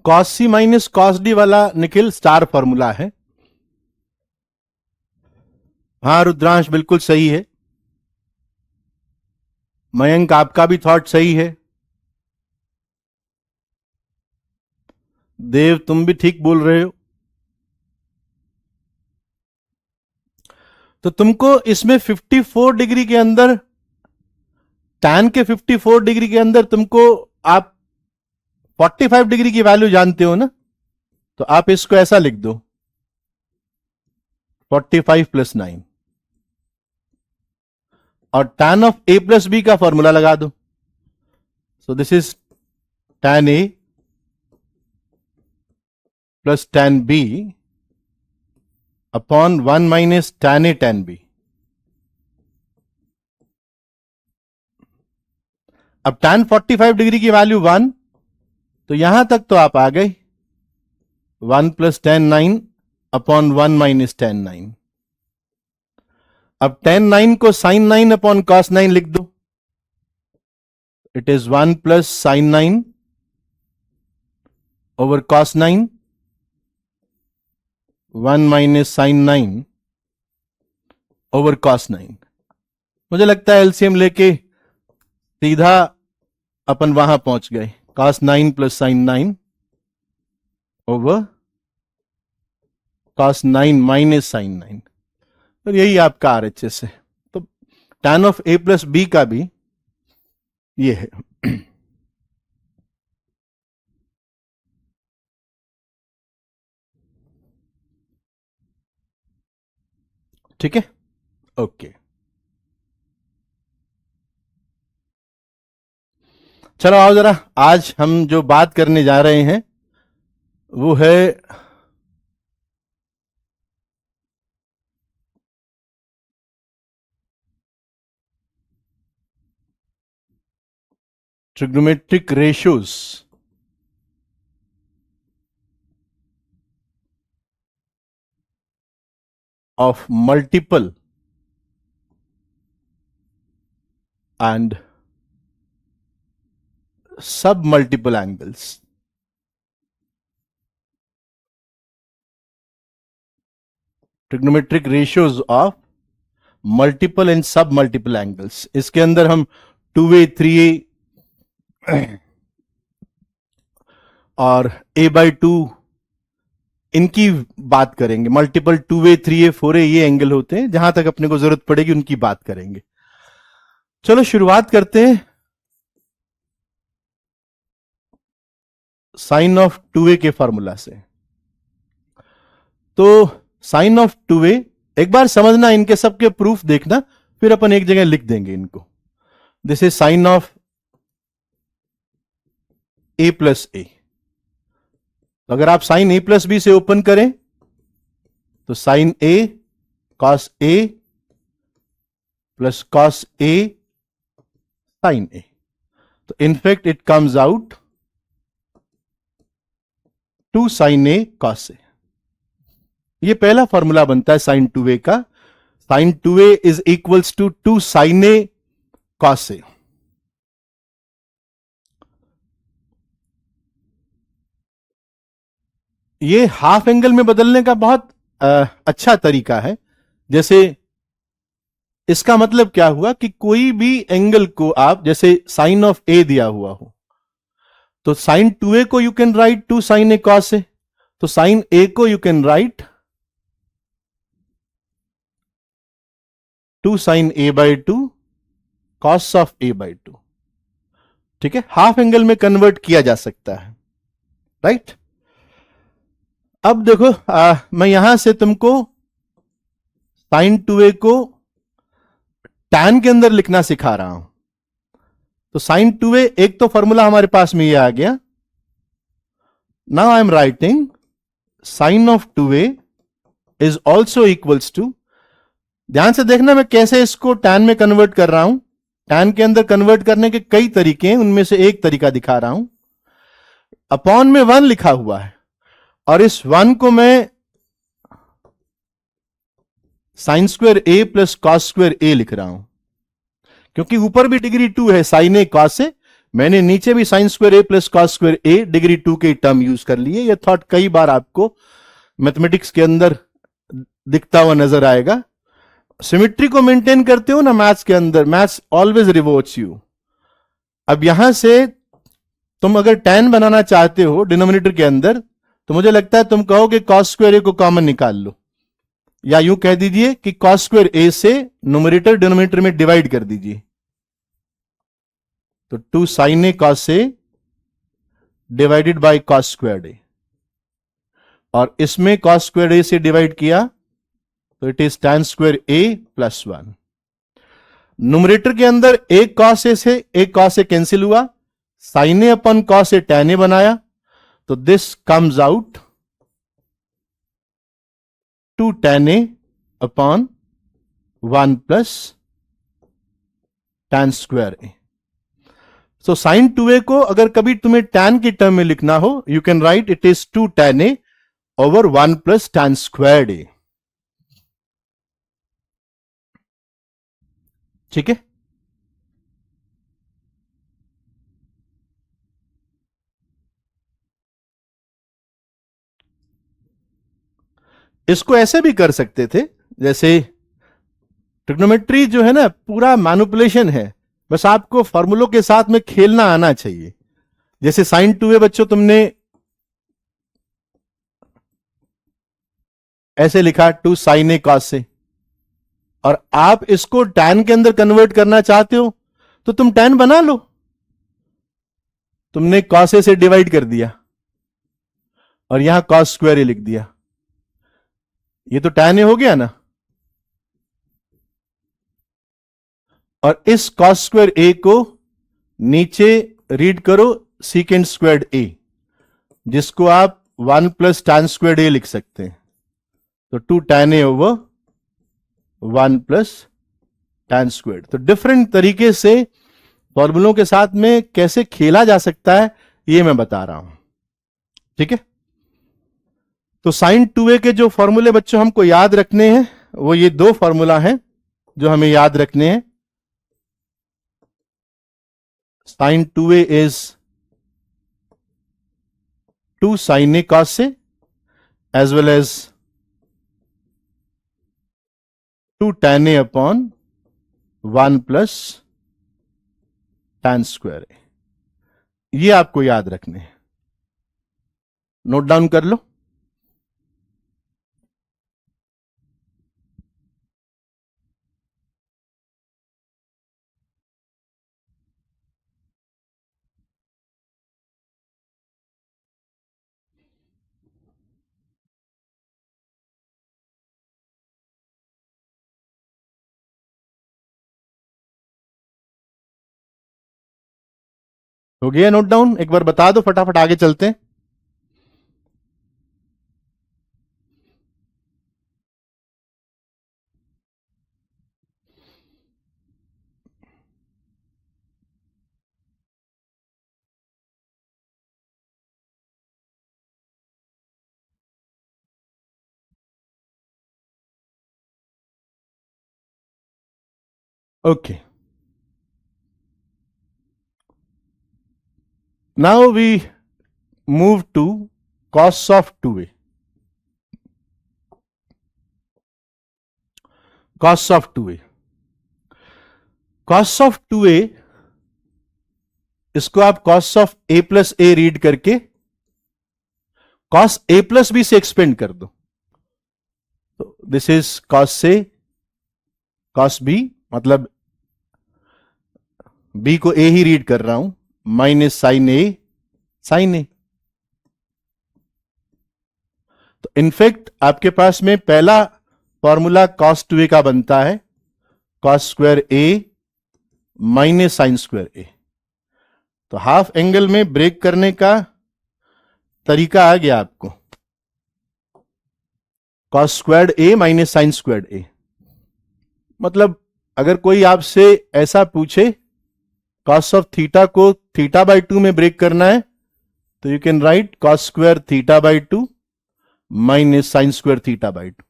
cos c minus cos d वाला निखिल स्टार फॉर्मूला है। हाँ रुद्रांश बिल्कुल सही है। मयंक आपका भी थॉट सही है। देव तुम भी ठीक बोल रहे हो। तो तुमको इसमें 54 डिग्री के अंदर, tan के 54 डिग्री के अंदर तुमको, आप 45 डिग्री की वैल्यू जानते हो ना, तो आप इसको ऐसा लिख दो 45 प्लस 9 और tan of a plus B का फॉर्मूला लगा दो। So this is tan a plus tan b upon 1 minus tan a tan b। अब tan 45 डिग्री की वैल्यू 1, तो यहां तक तो आप आ गए। 1 plus tan 9 upon 1 minus tan 9। अब tan 9 को sin 9 अपॉन cos 9 लिख दो। It is 1 plus sin 9 over cos 9, 1 minus sin 9 over cos 9। मुझे लगता है एलसीएम लेके सीधा अपन वहां पहुंच गए। cos 9 plus sin 9 over cos 9 minus sin 9, और यही आपका आरएचएस है। तो tan of a plus B का भी ये है। ठीक है, ओके। चलो आओ जरा, आज हम जो बात करने जा रहे हैं वो है trigonometric ratios of multiple and submultiple angles. Trigonometric ratios of multiple and submultiple angles. इसके अंदर हम 2a, 3a और a/2 इनकी बात करेंगे। मल्टीपल 2a, 3a, 4a ये एंगल होते हैं, जहां तक अपने को जरूरत पड़ेगी उनकी बात करेंगे। चलो शुरुआत करते हैं साइन ऑफ 2a के फॉर्मूला से। तो साइन ऑफ 2a एक बार समझना, इनके सबके प्रूफ देखना, फिर अपन एक जगह लिख देंगे इनको। This is sine of a plus A. अगर आप साइन a प्लस बी से ओपन करें तो sine a cos a plus cos a sine a। तो in fact it comes out 2 sine a cos a। ये पहला फॉर्मूला बनता है साइन 2a का। Sine 2a is equals to 2 sine a cos a। ये हाफ एंगल में बदलने का बहुत अच्छा तरीका है। जैसे इसका मतलब क्या हुआ कि कोई भी एंगल को आप, जैसे साइन ऑफ ए दिया हुआ हो, तो साइन 2a को you can write 2 sine A cos A. तो साइन ए को you can write 2 sine A by 2 cos of A by 2, ठीक है, हाफ एंगल में कन्वर्ट किया जा सकता है, राइट। अब देखो मैं यहां से तुमको साइन 2a को tan के अंदर लिखना सिखा रहा हूं। तो साइन 2a, एक तो फॉर्मूला हमारे पास में ये आ गया। Now I am writing sine of 2a is also equals to, ध्यान से देखना मैं कैसे इसको tan में कन्वर्ट कर रहा हूं। tan के अंदर कन्वर्ट करने के कई तरीके हैं, उनमें से एक तरीका दिखा रहा हूं। अपॉन में 1 लिखा हुआ है और इस 1 को मैं sign square A plus cos square ए लिख रहा हूं, क्योंकि ऊपर भी डिग्री 2 है साइन ए कॉस ए, मैंने नीचे भी sign square A plus cos square A degree 2 के टर्म यूज कर लिए। ये थॉट कई बार आपको मैथमेटिक्स के अंदर दिखता हुआ नजर आएगा। सिमेट्री को मेंटेन करते हो ना मैथ्स के अंदर, मैथ्स ऑलवेज रिवॉर्ड्स यू। अब यहां से तुम अगर tan बनाना चाहते हो डिनोमिनेटर के अंदर, तो मुझे लगता है तुम कहोगे कॉस स्क्वायर ए को कॉमन निकाल लो, या यूं कह दीजिए कि कॉस स्क्वायर ए से न्यूमरेटर डिनोमिनेटर में डिवाइड कर दीजिए। तो 2 sine A cos A divided by cos square A, और इसमें कॉस स्क्वायर ए से डिवाइड किया तो it is tan square A plus 1। Numerator के अंदर एक कॉस ए से एक कॉस ए कैंसिल हुआ, sine A upon cos A tan A बनाया, तो this comes out 2 tan A upon 1 plus tan square A. So sine 2a को अगर कभी तुम्हें tan की टर्म में लिखना हो, you can write it is 2 tan A over 1 plus tan square A, ठीक है। इसको ऐसे भी कर सकते थे, जैसे ट्रिग्नोमेट्री जो है ना पूरा मैनिपुलेशन है, बस आपको फॉर्मूलों के साथ में खेलना आना चाहिए। जैसे साइन 2a बच्चों तुमने ऐसे लिखा 2 साइन ए कॉस ए, और आप इसको tan के अंदर कन्वर्ट करना चाहते हो तो तुम tan बना लो, तुमने कॉस ए से डिवाइड कर दिया और यहां कॉस स्क्वायर ए लिख दिया, ये तो tan ए हो गया ना। और इस कॉस स्क्वायर ए को नीचे रीड करो सीकेंड स्क्वायर्ड ए, जिसको आप 1 प्लस tan स्क्वायर्ड ए लिख सकते हैं। तो 2 tan A over 1 plus tan squared. तो डिफरेंट तरीके से फॉर्मूलों के साथ में कैसे खेला जा सकता है ये मैं बता रहा हूं, ठीक है। तो साइन 2a के जो फॉर्मूले बच्चों हमको याद रखने हैं वो ये दो फॉर्मूला हैं जो हमें याद रखने हैं। Sine 2a is 2 sine A cos A as well as 2 tan A upon 1 plus tan square A. ये आपको याद रखने हैं, नोट डाउन कर लो। हो गया नोट डाउन? एक बार बता दो, फटाफट आगे चलते हैं। Okay, now we move to cos of 2a. cos of 2a, cos of 2a, इसको आप cos of a plus A read करके कॉस ए प्लस बी से एक्सपेंड कर दो, तो दिस इज कॉस से कॉस बी, मतलब बी को ए ही रीड कर रहा हूं, माइनस साइन ए साइन ए। तो इनफैक्ट आपके पास में पहला फॉर्मूला कॉस 2a का बनता है, cos square A minus sine square A. तो हाफ एंगल में ब्रेक करने का तरीका आ गया आपको, cos squared A minus sine squared A. मतलब अगर कोई आपसे ऐसा पूछे कॉस ऑफ थीटा को थीटा बाई 2 में ब्रेक करना है, तो you can write cos square theta by 2 minus sine square theta by 2।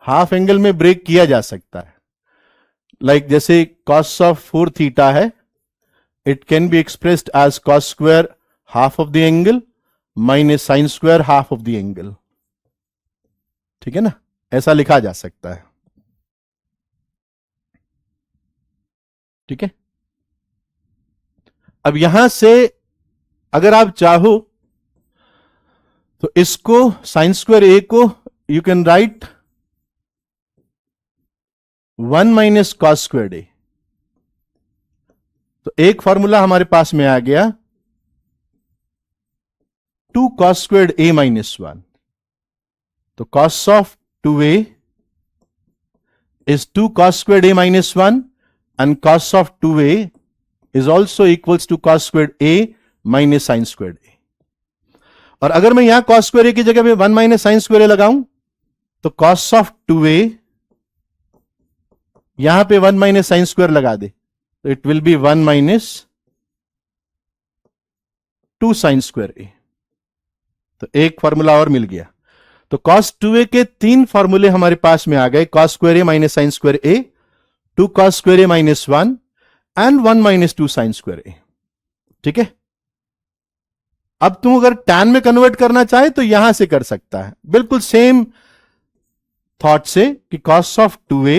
Half angle में ब्रेक किया जा सकता है, लाइक जैसे कॉस ऑफ 4 थीटा है, it can be expressed as cos square half of the angle minus sine square half of the angle. ठीक है ना, ऐसा लिखा जा सकता है। ठीक है, अब यहां से अगर आप चाहो तो इसको साइन स्क्वायर ए को you can write 1 minus cos square A. तो एक फॉर्मूला हमारे पास में आ गया 2 कॉस स्क्वायर ए माइनस 1। तो cos of 2a is 2 cos squared a minus 1 and cos of 2a is also equals to cos squared a minus sin squared a। और अगर मैं यहां cos square a की जगह पे 1 minus sin square a लगाऊं, तो cos of 2a यहां पे 1 minus sin square लगा दे, तो it will be 1 minus 2 sin square a। तो एक फॉर्मूला और मिल गया। तो cos 2a के 3 फॉर्मूले हमारे पास में आ गए, cos square A minus sine square A, 2 cos square A minus 1 and 1 minus 2 sine square A. ठीक है, अब तुम अगर tan में कन्वर्ट करना चाहे तो यहां से कर सकता है, बिल्कुल सेम थॉट से कि cos of 2a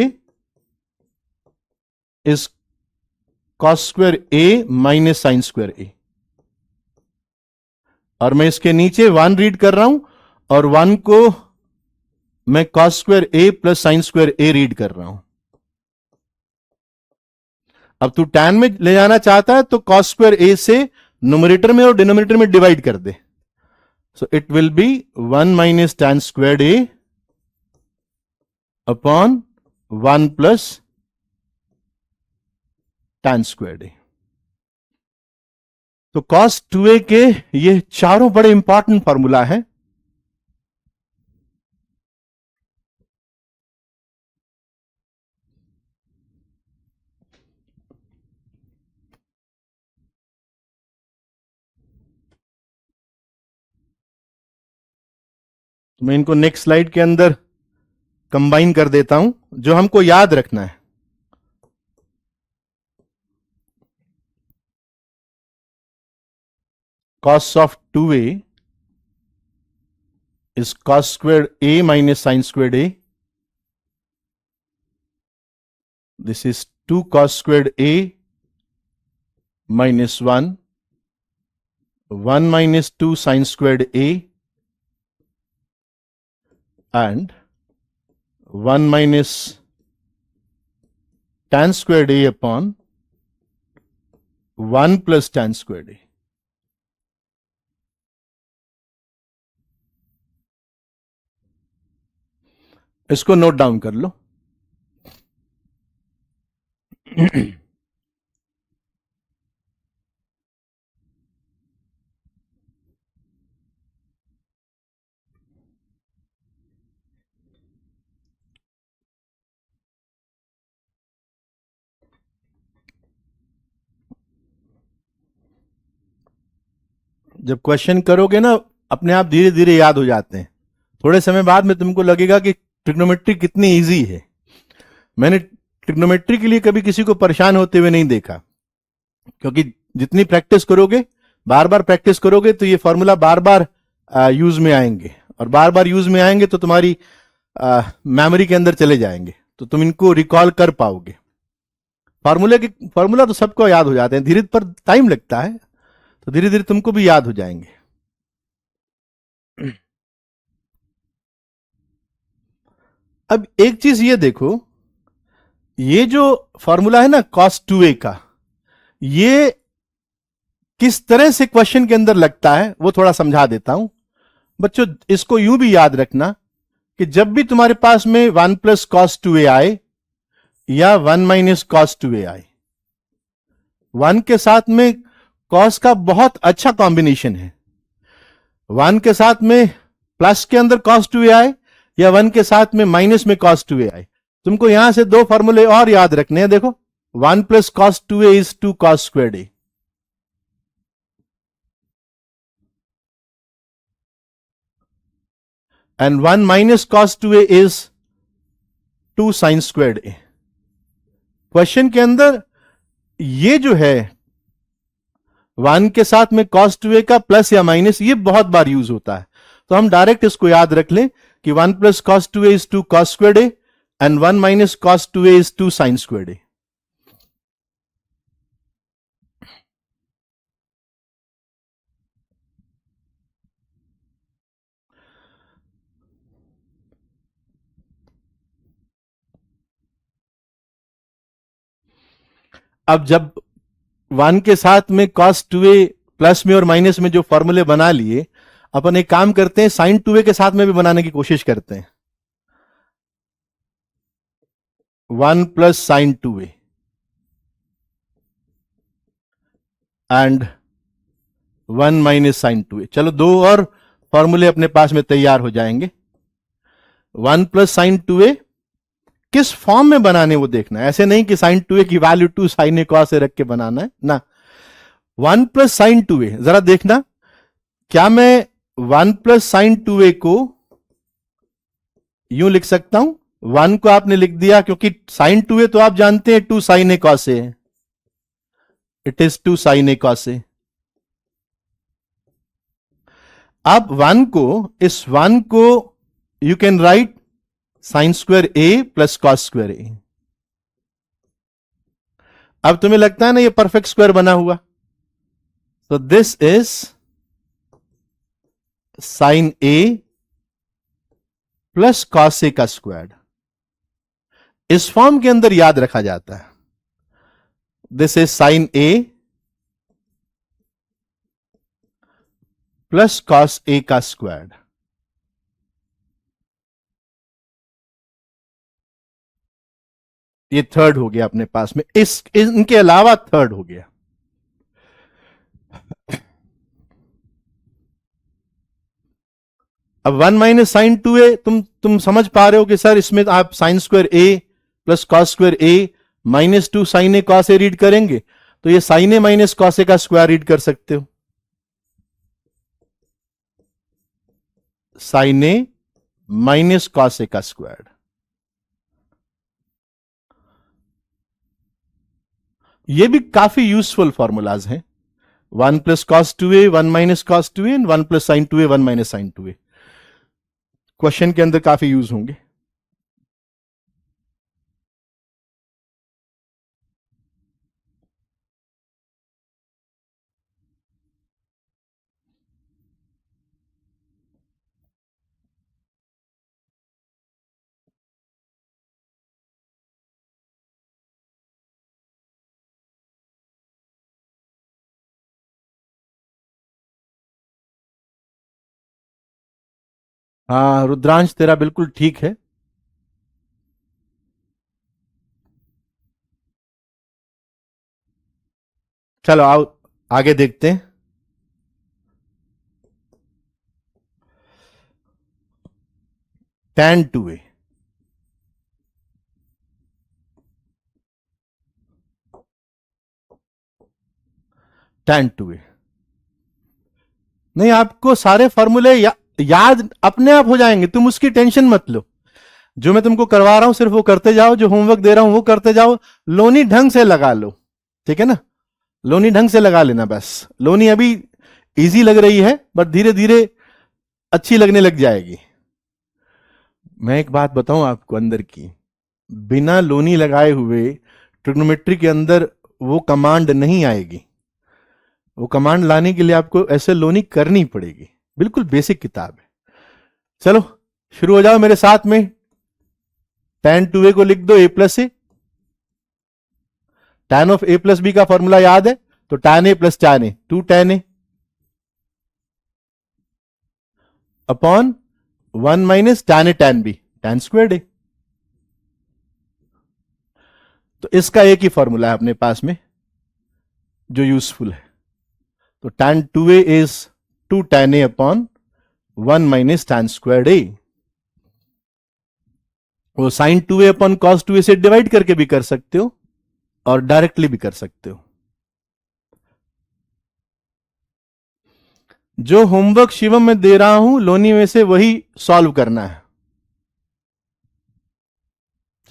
is cos square A minus sine square A. और मैं इसके नीचे 1 रीड कर रहा हूं और 1 को मैं cos square A plus sign square A read कर रहा हूं। अब तू tan में ले जाना चाहता है तो cos स्क्वायर ए से न्यूमरेटर में और डिनोमिनेटर में डिवाइड कर दे, so it will be 1 minus tan square A upon 1 plus tan square A. तो cos 2a के ये चारों बड़े इंपॉर्टेंट फॉर्मूला है। मैं इनको नेक्स्ट स्लाइड के अंदर कंबाइन कर देता हूं, जो हमको याद रखना है। cos of 2a is cos squared a minus sin squared a. This is 2 cos squared a minus 1, 1 minus 2 sin squared a, and 1 minus tan squared a upon 1 plus tan squared a। इसको नोट डाउन कर लो। जब क्वेश्चन करोगे ना, अपने आप धीरे धीरे याद हो जाते हैं। थोड़े समय बाद में तुमको लगेगा कि ट्रिग्नोमेट्री कितनी इजी है। मैंने ट्रिग्नोमेट्री के लिए कभी किसी को परेशान होते हुए नहीं देखा, क्योंकि जितनी प्रैक्टिस करोगे, बार बार प्रैक्टिस करोगे, तो ये फॉर्मूला बार बार यूज में आएंगे, और बार बार यूज में आएंगे तो तुम्हारी मेमोरी के अंदर चले जाएंगे, तो तुम इनको रिकॉल कर पाओगे। फॉर्मूला तो सबको याद हो जाते हैं, धीरे पर टाइम लगता है, तो धीरे धीरे तुमको भी याद हो जाएंगे। अब एक चीज ये देखो, ये जो फॉर्मूला है ना cos 2a का, ये किस तरह से क्वेश्चन के अंदर लगता है वो थोड़ा समझा देता हूं बच्चों। इसको यूं भी याद रखना कि जब भी तुम्हारे पास में 1 प्लस cos 2a आए या 1 माइनस cos 2a आए, 1 के साथ में cos का बहुत अच्छा कॉम्बिनेशन है। 1 के साथ में प्लस के अंदर cos 2a आए या 1 के साथ में माइनस में cos 2a आए, तुमको यहां से दो फॉर्मूले और याद रखने हैं। देखो 1 plus cos 2a is 2 cos squared a, and 1 minus cos 2a is 2 sin squared a। Question के अंदर ये जो है 1 के साथ में cos 2a का प्लस या माइनस, ये बहुत बार यूज होता है, तो हम डायरेक्ट इसको याद रख लें कि 1 plus cos 2a is 2 cos squared a and 1 minus cos 2a is 2 sin squared a। अब जब 1 के साथ में cos 2a प्लस में और माइनस में जो फॉर्मूले बना लिए, अपन एक काम करते हैं sin 2a के साथ में भी बनाने की कोशिश करते हैं। 1 plus sin 2a and 1 minus sin 2a। चलो दो और फॉर्मूले अपने पास में तैयार हो जाएंगे। 1 प्लस sin 2a किस फॉर्म में बनाने वो देखना है, ऐसे नहीं कि sin 2a की value 2 sin a cos a रख के बनाना है ना। 1 प्लस sin 2a, जरा देखना क्या मैं 1 प्लस sin 2a को यूं लिख सकता हूं। 1 को आपने लिख दिया क्योंकि sin 2a तो आप जानते हैं 2 sin a cos a है, it is 2 sin a cos a। अब 1 को, इस 1 को you can right sin square a plus cos square a। अब तुम्हें लगता है ना ये परफेक्ट स्क्वायर बना हुआ, तो this is sin a plus cos a का स्क्वायर। इस फॉर्म के अंदर याद रखा जाता है, this is sin a plus cos a का स्क्वायर। ये थर्ड हो गया अपने पास में, इनके अलावा थर्ड हो गया। अब 1 माइनस साइन 2a तुम समझ पा रहे हो कि सर इसमें आप sine square a plus cos square a minus 2 sine a cos a read करेंगे, तो ये sine a minus cos a का स्क्वायर रीड कर सकते हो। Sine a minus cos a का स्क्वायर। ये भी काफी यूजफुल फॉर्मूलाज हैं। 1 plus cos 2a 1 minus cos 2a and 1 plus sine 2a 1 minus sine 2a question के अंदर काफी यूज होंगे। हाँ रुद्रांश, तेरा बिल्कुल ठीक है। चलो आओ आगे देखते हैं। tan 2a, tan 2a। नहीं, आपको सारे फॉर्मूले याद अपने आप हो जाएंगे, तुम उसकी टेंशन मत लो। जो मैं तुमको करवा रहा हूं सिर्फ वो करते जाओ, जो होमवर्क दे रहा हूं वो करते जाओ। लोनी ढंग से लगा लो, ठीक है ना। लोनी ढंग से लगा लेना बस। लोनी अभी इजी लग रही है बट धीरे धीरे अच्छी लगने लग जाएगी। मैं एक बात बताऊं आपको अंदर की, बिना लोनी लगाए हुए ट्रिग्नोमेट्री के अंदर वो कमांड नहीं आएगी। वो कमांड लाने के लिए आपको ऐसे लोनी करनी पड़ेगी। बिल्कुल बेसिक किताब है। चलो शुरू हो जाओ मेरे साथ में। tan 2a को लिख दो a plus A, tan of a plus B का फॉर्मूला याद है, तो tan a plus tan A 2 tan A upon 1 minus tan A tan B tan squared A. तो इसका एक ही फॉर्मूला है अपने पास में जो यूजफुल है, तो tan 2a is 2 tan a upon 1 minus tan squared A. वो sin 2a upon cos 2a से डिवाइड करके भी कर सकते हो और डायरेक्टली भी कर सकते हो। जो होमवर्क शिवम में दे रहा हूं लोनी में से वही सॉल्व करना है,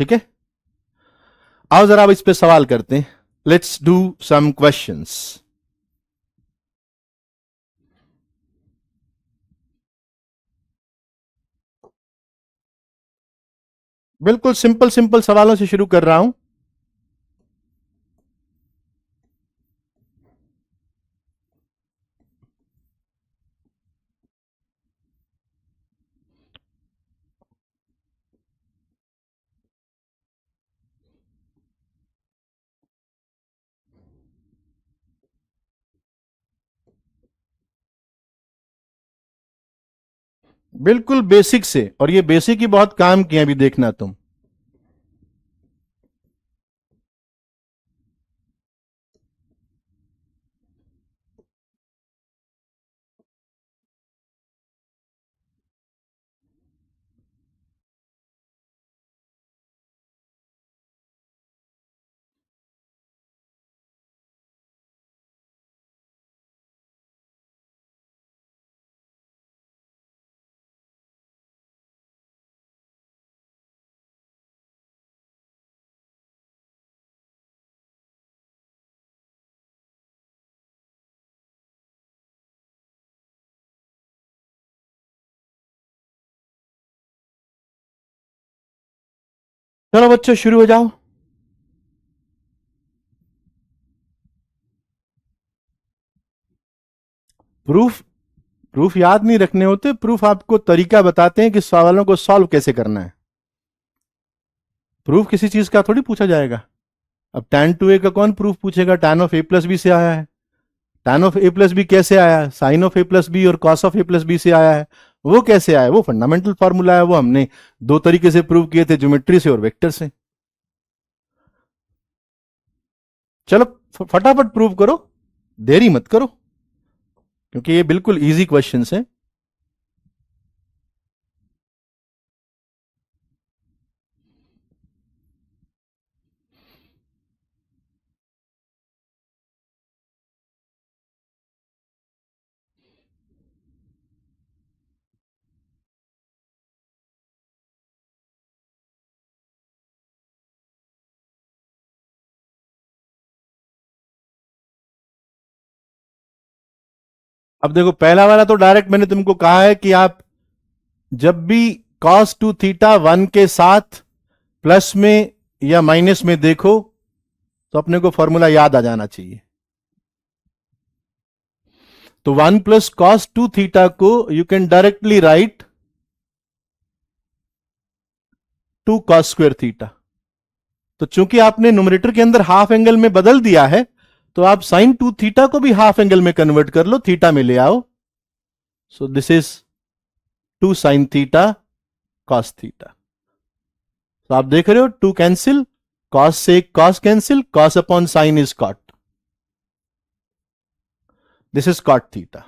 ठीक है। आओ जरा अब इस पे सवाल करते हैं। Let's do some questions. बिल्कुल सिंपल सिंपल सवालों से शुरू कर रहा हूं। बिल्कुल बेसिक से, और ये बेसिक ही बहुत काम किए अभी देखना तुम। चलो बच्चों शुरू हो जाओ। प्रूफ प्रूफ याद नहीं रखने होते, प्रूफ आपको तरीका बताते हैं कि सवालों को सॉल्व कैसे करना है। प्रूफ किसी चीज का थोड़ी पूछा जाएगा। अब tan 2a का कौन प्रूफ पूछेगा? tan of a plus B से आया है। tan of a plus B कैसे आया? Sine of a plus B और cos of a plus B से आया है। वो कैसे आया? वो फंडामेंटल फॉर्मूला है, वो हमने दो तरीके से प्रूव किए थे, ज्योमेट्री से और वेक्टर से। चलो फटाफट प्रूव करो, देरी मत करो, क्योंकि ये बिल्कुल इजी क्वेश्चंस हैं। अब देखो पहला वाला तो डायरेक्ट मैंने तुमको कहा है कि आप जब भी cos 2 थीटा 1 के साथ प्लस में या माइनस में देखो तो अपने को फॉर्मूला याद आ जाना चाहिए। तो 1 प्लस cos 2 थीटा को you can directly right 2 cos square theta. तो चूंकि आपने न्यूमरेटर के अंदर हाफ एंगल में बदल दिया है, तो आप साइन 2 थीटा को भी हाफ एंगल में कन्वर्ट कर लो, थीटा में ले आओ। सो this is 2 sine theta cos theta. तो आप देख रहे हो 2 कैंसिल, cos से cos cancel, cos upon sine is cot, this is cot theta.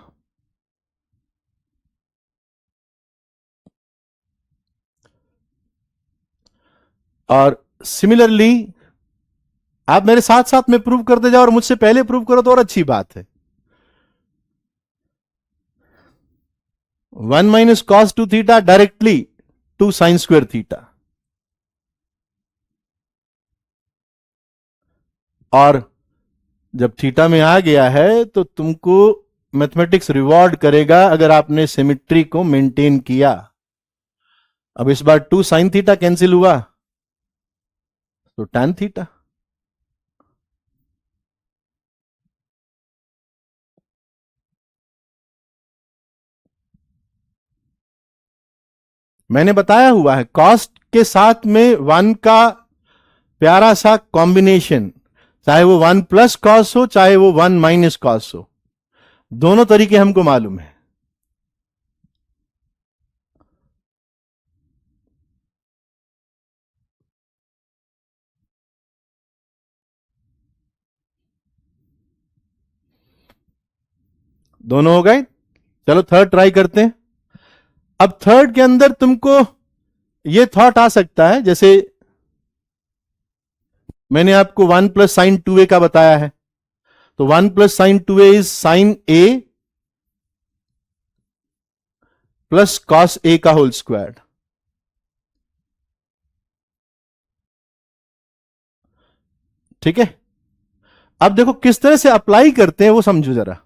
और सिमिलरली आप मेरे साथ साथ में प्रूव करते जाओ, और मुझसे पहले प्रूव करो तो और अच्छी बात है। 1 minus cos 2 theta directly 2 sine square theta. और जब थीटा में आ गया है तो तुमको मैथमेटिक्स रिवॉर्ड करेगा अगर आपने सिमिट्री को मेंटेन किया। अब इस बार 2 साइन थीटा कैंसिल हुआ तो tan थीटा। मैंने बताया हुआ है कॉस के साथ में 1 का प्यारा सा कॉम्बिनेशन, चाहे वो 1 प्लस कॉस हो चाहे वो 1 माइनस कॉस हो, दोनों तरीके हमको मालूम है। दोनों हो गए। चलो थर्ड ट्राई करते हैं। अब थर्ड के अंदर तुमको ये थॉट आ सकता है, जैसे मैंने आपको 1 प्लस साइन 2a का बताया है, तो 1 plus sine 2a is sine a plus cos a का होल स्क्वायर। ठीक है, अब देखो किस तरह से अप्लाई करते हैं वो समझो जरा।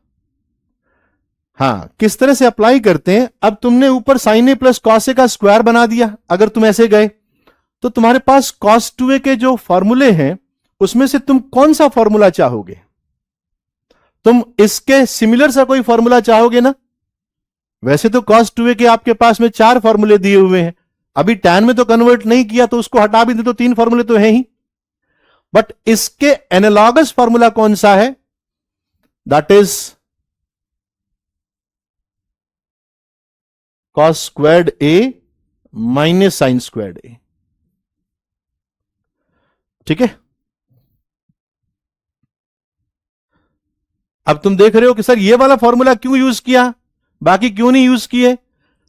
हाँ, किस तरह से अप्लाई करते हैं। अब तुमने ऊपर sign A plus cos A का स्क्वायर बना दिया, अगर तुम ऐसे गए तो तुम्हारे पास कॉस 2a के जो फॉर्मूले हैं उसमें से तुम कौन सा फॉर्मूला चाहोगे? तुम इसके सिमिलर सा कोई फॉर्मूला चाहोगे ना। वैसे तो cos 2a के आपके पास में 4 फॉर्मूले दिए हुए हैं, अभी tan में तो कन्वर्ट नहीं किया तो उसको हटा भी दे तो 3 फॉर्मूले तो है ही, बट इसके एनालॉगस फॉर्मूला कौन सा है? That is cos squared a minus sine squared a। ठीक है, अब तुम देख रहे हो कि सर ये वाला फॉर्मूला क्यों यूज किया, बाकी क्यों नहीं यूज किए।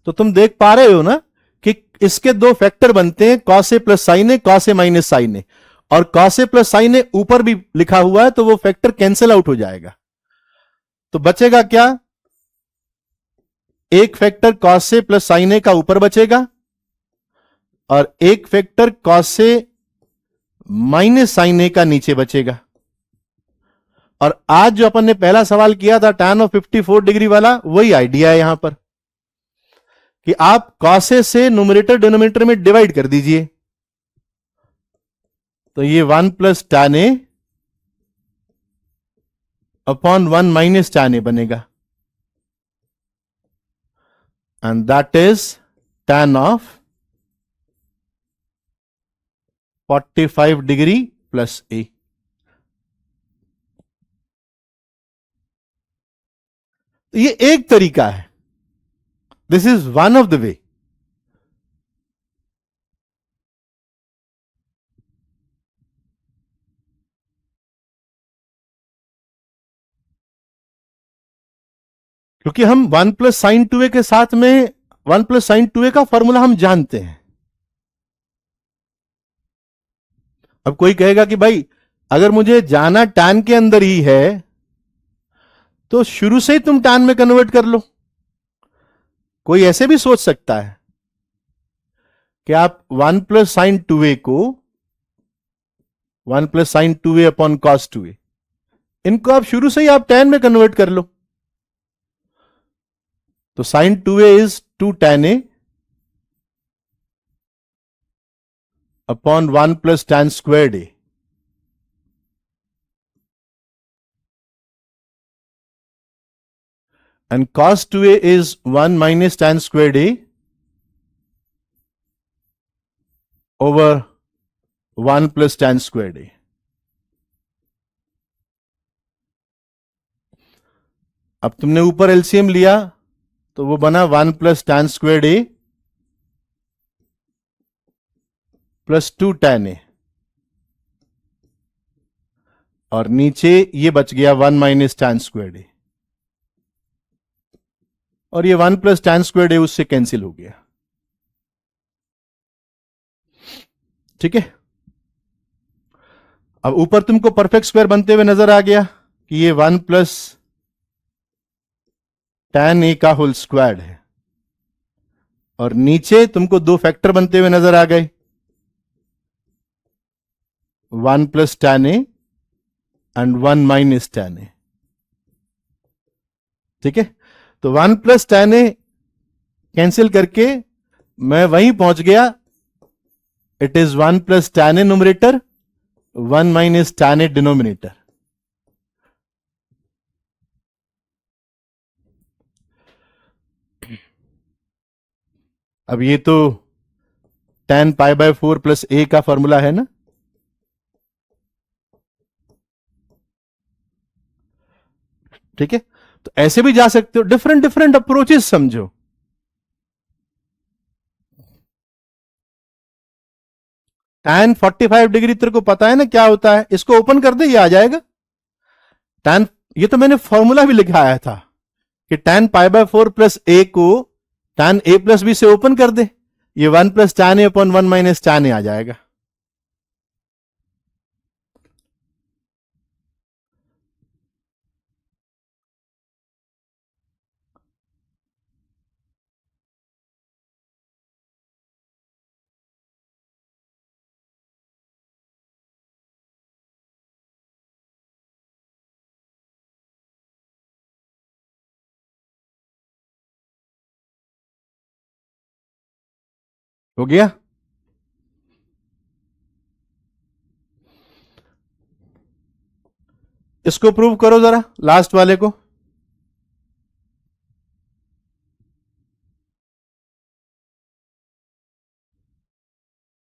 तो तुम देख पा रहे हो ना कि इसके दो फैक्टर बनते हैं, cos A plus sine A, cos A minus sign ए, और कॉस ए प्लस साइन ए ऊपर भी लिखा हुआ है तो वो फैक्टर कैंसिल आउट हो जाएगा। तो बचेगा क्या? एक factor cos A plus sine A का ऊपर बचेगा और एक factor cos A minus sign A का नीचे बचेगा। और आज जो अपन ने पहला सवाल किया था tan ऑफ 54 डिग्री वाला, वही आइडिया है यहां पर कि आप cos A से न्यूमरेटर डिनोमिनेटर में डिवाइड कर दीजिए, तो ये 1 plus tan A upon 1 minus tan A बनेगा, and that is tan of 45 degree plus A। तो ये एक तरीका है, this is one of the way. क्योंकि हम 1 प्लस साइन 2a के साथ में 1 प्लस साइन 2a का फॉर्मूला हम जानते हैं। अब कोई कहेगा कि भाई अगर मुझे जाना tan के अंदर ही है तो शुरू से ही तुम tan में कन्वर्ट कर लो। कोई ऐसे भी सोच सकता है कि आप 1 प्लस साइन 2a को 1 plus sine 2a upon cos 2a, इनको आप शुरू से ही आप tan में कन्वर्ट कर लो। तो sine 2a is 2 tan a upon 1 plus tan squared a। And cos 2a is 1 minus tan squared a over 1 plus tan squared a। अब तुमने ऊपर एलसीएम लिया तो वो बना 1 plus tan squared a plus 2 tan a, और नीचे ये बच गया 1 माइनस tan स्क्वायर्ड a, और ये 1 प्लस tan स्क्वायर्ड a उससे कैंसिल हो गया। ठीक है, अब ऊपर तुमको परफेक्ट स्क्वायर बनते हुए नजर आ गया कि ये 1 प्लस tan a का होल स्क्वायर है, और नीचे तुमको दो फैक्टर बनते हुए नजर आ गए, 1 plus tan a and 1 minus tan a। ठीक है, तो 1 प्लस tan a कैंसिल करके मैं वहीं पहुंच गया, it is 1 plus tan a numerator, 1 minus tan a denominator. अब ये तो tan पाई बाय 4 प्लस ए का फॉर्मूला है ना। ठीक है, तो ऐसे भी जा सकते हो, डिफरेंट डिफरेंट अप्रोचेस समझो। tan 45 डिग्री तेरे को पता है ना क्या होता है, इसको ओपन कर दे, ये आ जाएगा tan। ये तो मैंने फॉर्मूला भी लिखाया था कि tan पाई बाय 4 प्लस ए को tan ए प्लस बी से ओपन कर दे, ये 1 plus tan A upon 1 minus tan ए आ जाएगा। हो गया। इसको प्रूव करो जरा, लास्ट वाले को।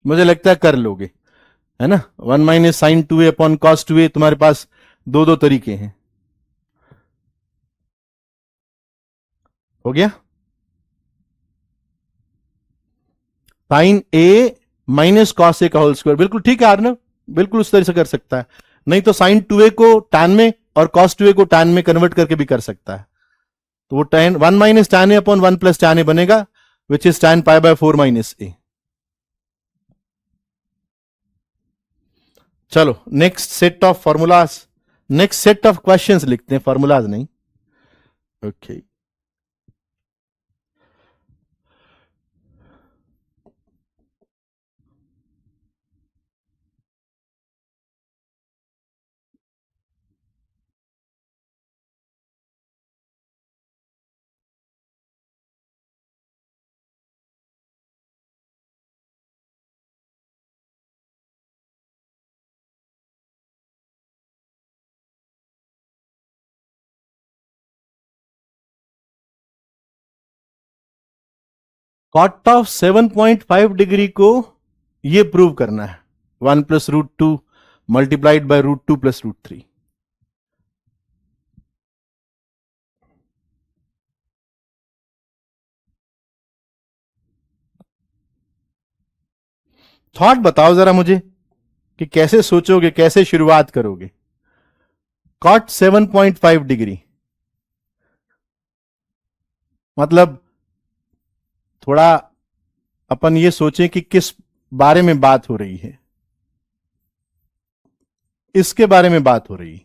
मुझे लगता है कर लोगे, है ना। 1 minus sine 2a upon cos 2a, तुम्हारे पास दो दो तरीके हैं। हो गया। Sign A minus cos A का होल स्क्वायर, बिल्कुल ठीक है अर्नव, बिल्कुल उस तरह से कर सकता है। नहीं तो साइन 2a को tan में और कॉस 2a को tan में कन्वर्ट करके भी कर सकता है। तो वो tan 1 minus tan A upon 1 plus tan A बनेगा, which is tan pi by 4 minus A. चलो next set of formulas, next set of questions लिखते हैं, फॉर्मूलाज नहीं। ओके कॉट ऑफ 7.5 डिग्री को ये प्रूव करना है, 1 plus root 2 multiplied by root 2 plus root 3। Thought बताओ जरा मुझे कि कैसे सोचोगे, कैसे शुरुआत करोगे। कॉट 7.5 डिग्री मतलब थोड़ा अपन ये सोचें कि किस बारे में बात हो रही है, इसके बारे में बात हो रही है।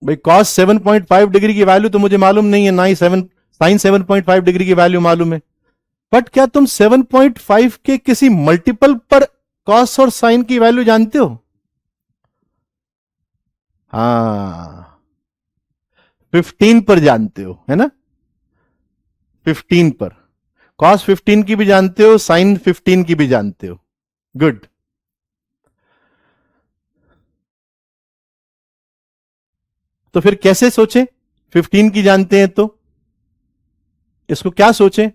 भाई कॉस 7.5 डिग्री की वैल्यू तो मुझे मालूम नहीं है, ना ही साइन 7.5 डिग्री की वैल्यू मालूम है। बट क्या तुम 7.5 के किसी मल्टीपल पर कॉस और साइन की वैल्यू जानते हो? हाँ 15 पर जानते हो, है ना। 15 पर कॉस 15 की भी जानते हो, साइन 15 की भी जानते हो। गुड। तो फिर कैसे सोचें, 15 की जानते हैं तो इसको क्या सोचें?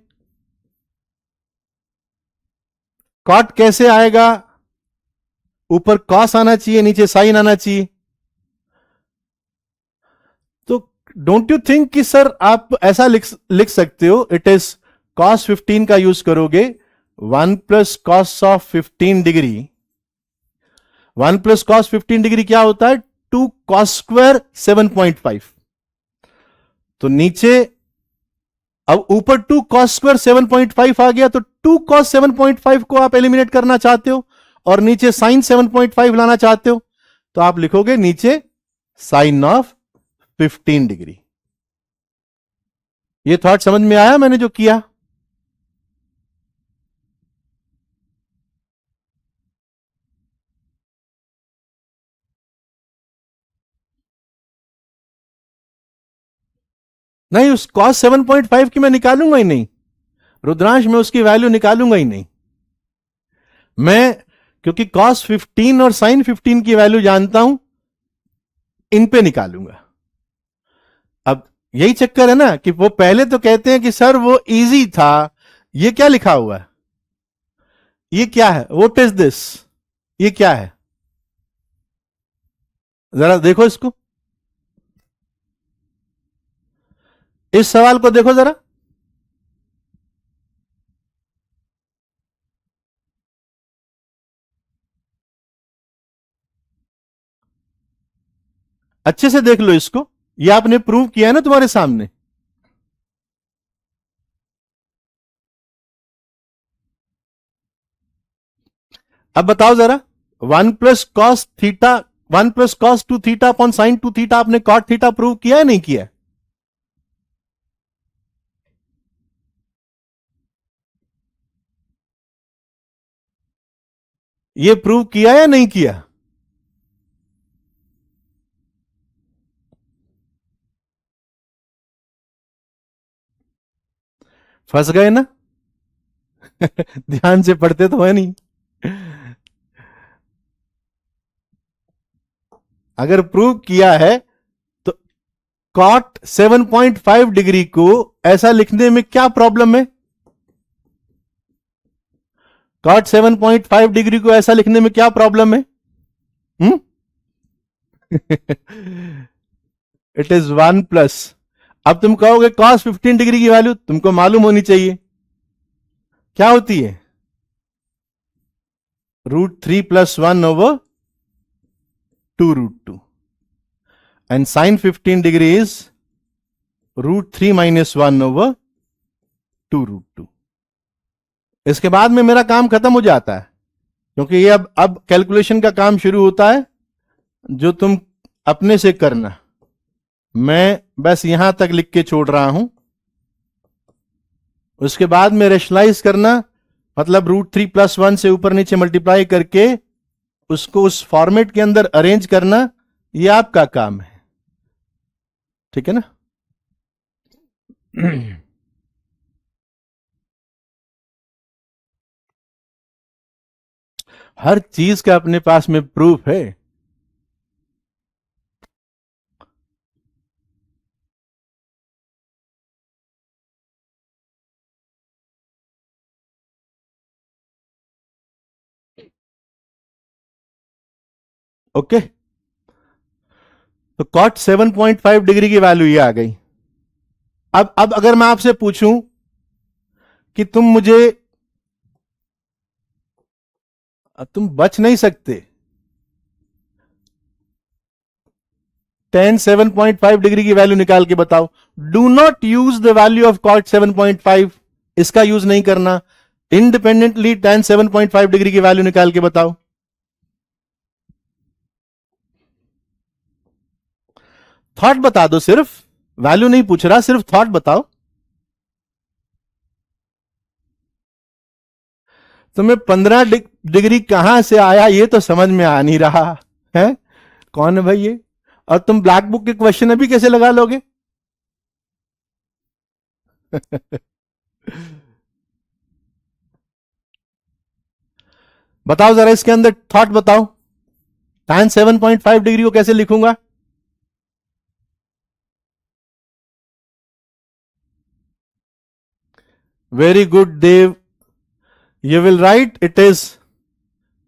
कॉट कैसे आएगा? ऊपर कॉस आना चाहिए, नीचे साइन आना चाहिए। तो डोंट यू थिंक कि सर आप ऐसा लिख सकते हो, इट इज कॉस 15 का यूज करोगे, 1 plus cos of 15 degree. 1 plus cos 15 degree क्या होता है? 2 कॉस स्क्वायर 7.5। तो नीचे अब ऊपर 2 कॉस स्क्वायर 7.5 आ गया, तो 2 कॉस 7.5 को आप एलिमिनेट करना चाहते हो और नीचे साइन 7.5 लाना चाहते हो, तो आप लिखोगे नीचे साइन ऑफ 15 डिग्री। ये थॉट समझ में आया मैंने जो किया? नहीं, उस कॉस 7.5 की मैं निकालूंगा ही नहीं, रुद्रांश में उसकी वैल्यू निकालूंगा ही नहीं मैं, क्योंकि कॉस 15 और साइन 15 की वैल्यू जानता हूं, इन पे निकालूंगा। अब यही चक्कर है ना कि वो पहले तो कहते हैं कि सर वो इजी था, ये क्या लिखा हुआ है? ये क्या है? What is this? ये क्या है? जरा देखो इसको, इस सवाल को देखो जरा। अच्छे से देख लो इसको, ये आपने प्रूव किया है ना तुम्हारे सामने। अब बताओ जरा, 1 + cos theta, 1 + cos 2 theta upon sin 2 theta, आपने कॉट थीटा प्रूव किया है नहीं किया? ये प्रूव किया या नहीं किया? फंस गए ना? ध्यान से पढ़ते तो है नहीं। अगर प्रूव किया है तो कॉट 7.5 डिग्री को ऐसा लिखने में क्या प्रॉब्लम है? कॉट 7.5 डिग्री को ऐसा लिखने में क्या प्रॉब्लम है? It is 1+। अब तुम कहोगे कॉस 15 डिग्री की वैल्यू तुमको मालूम होनी चाहिए, क्या होती है? √3+1/2√2, and sin 15 degree is √3 - 1/2√2। इसके बाद में मेरा काम खत्म हो जाता है, क्योंकि ये अब कैलकुलेशन का काम शुरू होता है जो तुम अपने से करना। मैं बस यहां तक लिख के छोड़ रहा हूं, उसके बाद में रेशनलाइज करना, मतलब √3+1 से ऊपर नीचे मल्टीप्लाई करके उसको उस फॉर्मेट के अंदर अरेंज करना, ये आपका काम है। ठीक है ना? हर चीज का अपने पास में प्रूफ है। ओके, तो कॉट 7.5 डिग्री की वैल्यू ये आ गई। अब अगर मैं आपसे पूछूं कि तुम बच नहीं सकते, tan 7.5 डिग्री की वैल्यू निकाल के बताओ। Do not use the value of cot 7.5, इसका यूज नहीं करना। इंडिपेंडेंटली tan 7.5 डिग्री की वैल्यू निकाल के बताओ। थॉट बता दो, सिर्फ वैल्यू नहीं पूछ रहा, सिर्फ थॉट बताओ। तुम्हें 15 डिग्री कहां से आया ये तो समझ में आ नहीं रहा है। कौन है भाई ये? और तुम ब्लैक बुक के क्वेश्चन अभी कैसे लगा लोगे? बताओ जरा, इसके अंदर थॉट बताओ। tan 7.5 डिग्री को कैसे लिखूंगा? Very good Dev, you will write it is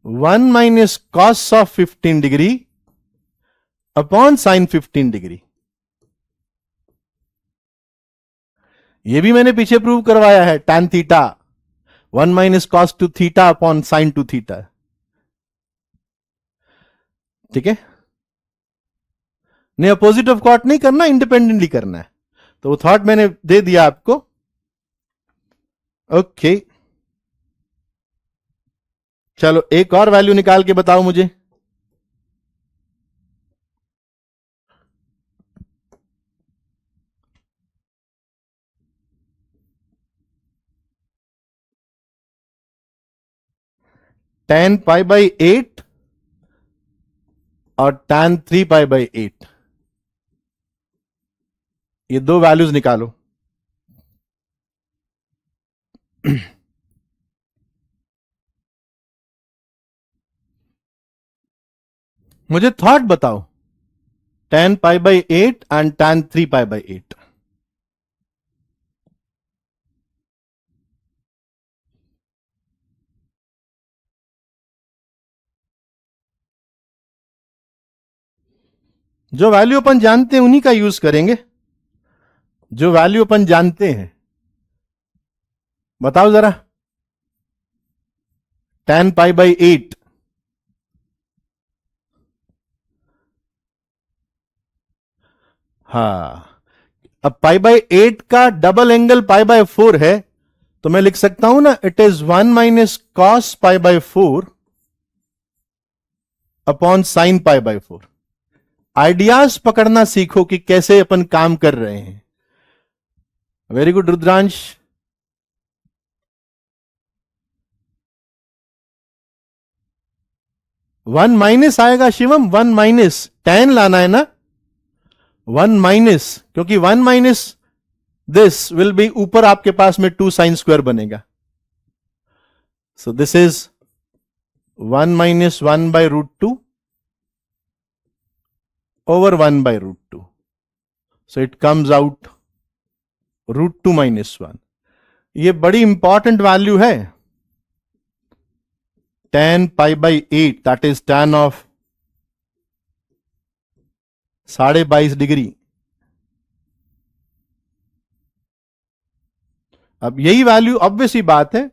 1 - cos of 15 degree upon sin 15 degree. ये भी मैंने पीछे प्रूव करवाया है, tan theta 1 - cos 2 theta upon sin 2 theta. ठीक है? नहीं, अपोजिट ऑफ कॉट नहीं करना, इंडिपेंडेंटली करना है। तो वो थॉट मैंने दे दिया आपको। ओके, चलो एक और वैल्यू निकाल के बताओ मुझे। tan π/8 और tan 3π/8, ये दो वैल्यूज निकालो। मुझे थॉट बताओ, tan π/8 and tan 3π/8। जो वैल्यू अपन जानते हैं उन्हीं का यूज करेंगे, जो वैल्यू अपन जानते हैं। बताओ जरा, tan पाई बाई 8, हाँ, अब पाई बाई 8 का डबल एंगल पाई बाई 4 है, तो मैं लिख सकता हूं ना, it is 1 minus cos pi by 4 upon sine pi by 4। Ideas पकड़ना सीखो कि कैसे अपन काम कर रहे हैं। Very good Rudransh. One minus आएगा शिवम, वन माइनस tan लाना है ना, वन माइनस, क्योंकि one minus this will be, ऊपर आपके पास में 2 साइन स्क्वायर बनेगा। So this is 1 minus 1 by root 2 over 1 by root 2. So it comes out root 2 minus 1. ये बड़ी इंपॉर्टेंट वैल्यू है, tan pi by 8, that is tan of 22.5 degree. अब यही वैल्यू, ऑब्वियस ही बात है,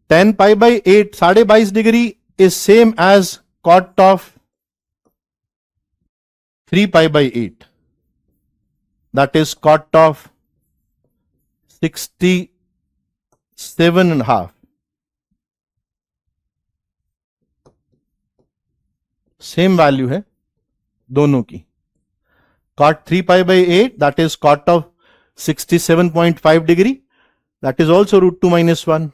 tan pi by 8 22.5 degree is same as cot of 3 pi by 8, that is cot of 67.5। Same value है दोनों की। cot 3 pi by 8, that is cot of 67.5 degree, that is also root 2 minus 1।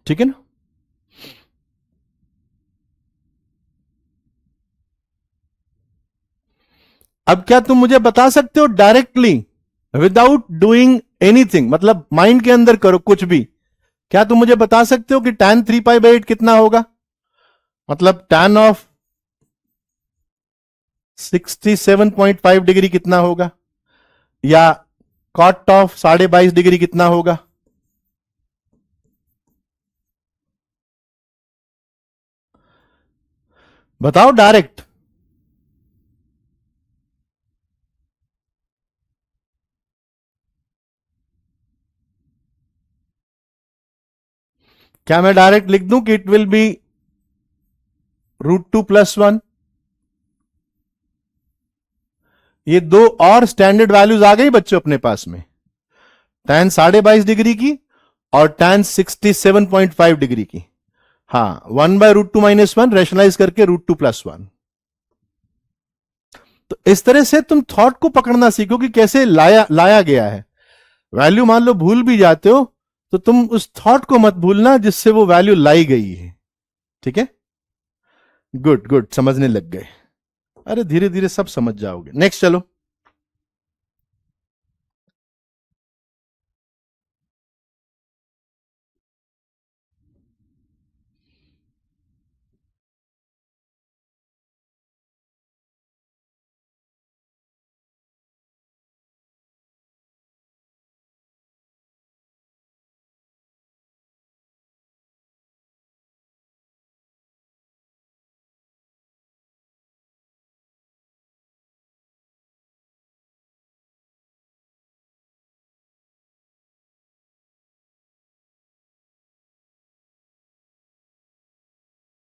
ठीक है ना। अब क्या तुम मुझे बता सकते हो डायरेक्टली, विदाउट डूइंग एनीथिंग, मतलब माइंड के अंदर करो कुछ भी, क्या तुम मुझे बता सकते हो कि tan 3 पाई बाई 8 कितना होगा? मतलब tan ऑफ 67.5 डिग्री कितना होगा, या cot ऑफ 22.5 डिग्री कितना होगा? बताओ डायरेक्ट। क्या मैं डायरेक्ट लिख दूं कि इट विल बी √2 + 1? ये दो और स्टैंडर्ड वैल्यूज आ गई बच्चों अपने पास में, tan 22.5 डिग्री की और tan 67.5 डिग्री की। हाँ, 1 बाय √2 - 1 रेशनलाइज करके √2 + 1। तो इस तरह से तुम थॉट को पकड़ना सीखो कि कैसे लाया गया है। वैल्यू मान लो भूल भी जाते हो तो तुम उस थॉट को मत भूलना जिससे वो वैल्यू लाई गई है। ठीक है, गुड गुड, समझने लग गए। अरे धीरे धीरे सब समझ जाओगे। नेक्स्ट चलो।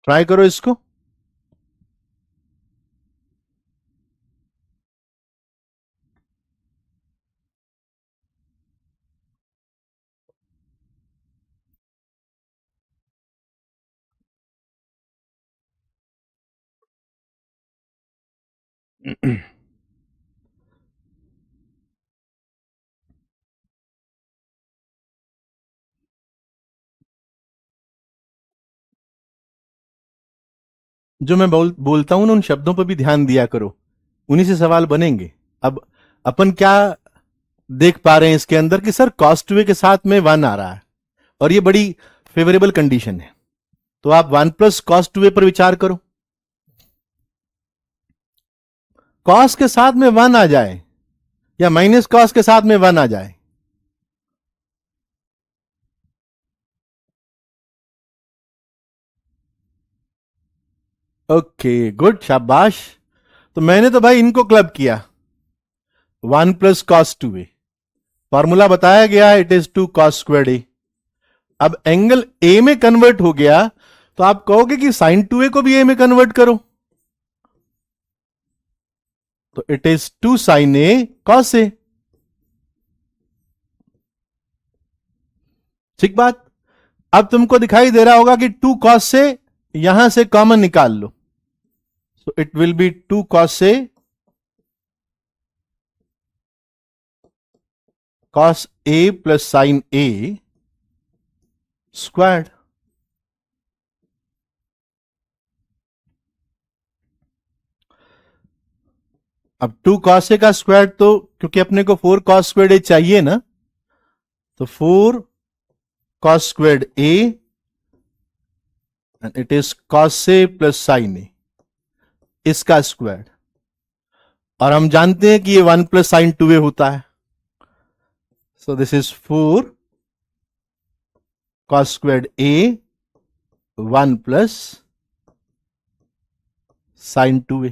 ट्राई करो इसको। जो मैं बोलता हूं ना, उन शब्दों पर भी ध्यान दिया करो, उन्हीं से सवाल बनेंगे। अब अपन क्या देख पा रहे हैं इसके अंदर कि सर कॉस्टवे के साथ में 1 आ रहा है और ये बड़ी फेवरेबल कंडीशन है, तो आप 1 + cos2a पर विचार करो। कॉस के साथ में 1 आ जाए या माइनस कॉस के साथ में 1 आ जाए, ओके गुड, शाबाश। तो मैंने तो भाई इनको क्लब किया, 1 प्लस कॉस 2a, फॉर्मूला बताया गया, इट इज 2 कॉस स्क्वायर ए। अब एंगल ए में कन्वर्ट हो गया, तो आप कहोगे कि साइन 2a को भी ए में कन्वर्ट करो, तो it is 2 sine A cos A. ठीक बात। अब तुमको दिखाई दे रहा होगा कि 2 कॉस से यहां से कॉमन निकाल लो, so it will be 2 cos से cos A plus sine A squared. अब 2 कॉस ए का स्क्वायर, तो क्योंकि अपने को 4 कॉस स्क्वायर्ड ए चाहिए ना, तो 4 cos squared a and it is cos a plus sin a, इसका स्क्वायर। और हम जानते हैं कि ये 1 प्लस साइन 2a होता है, सो this is 4 cos squared a 1 plus sine 2a,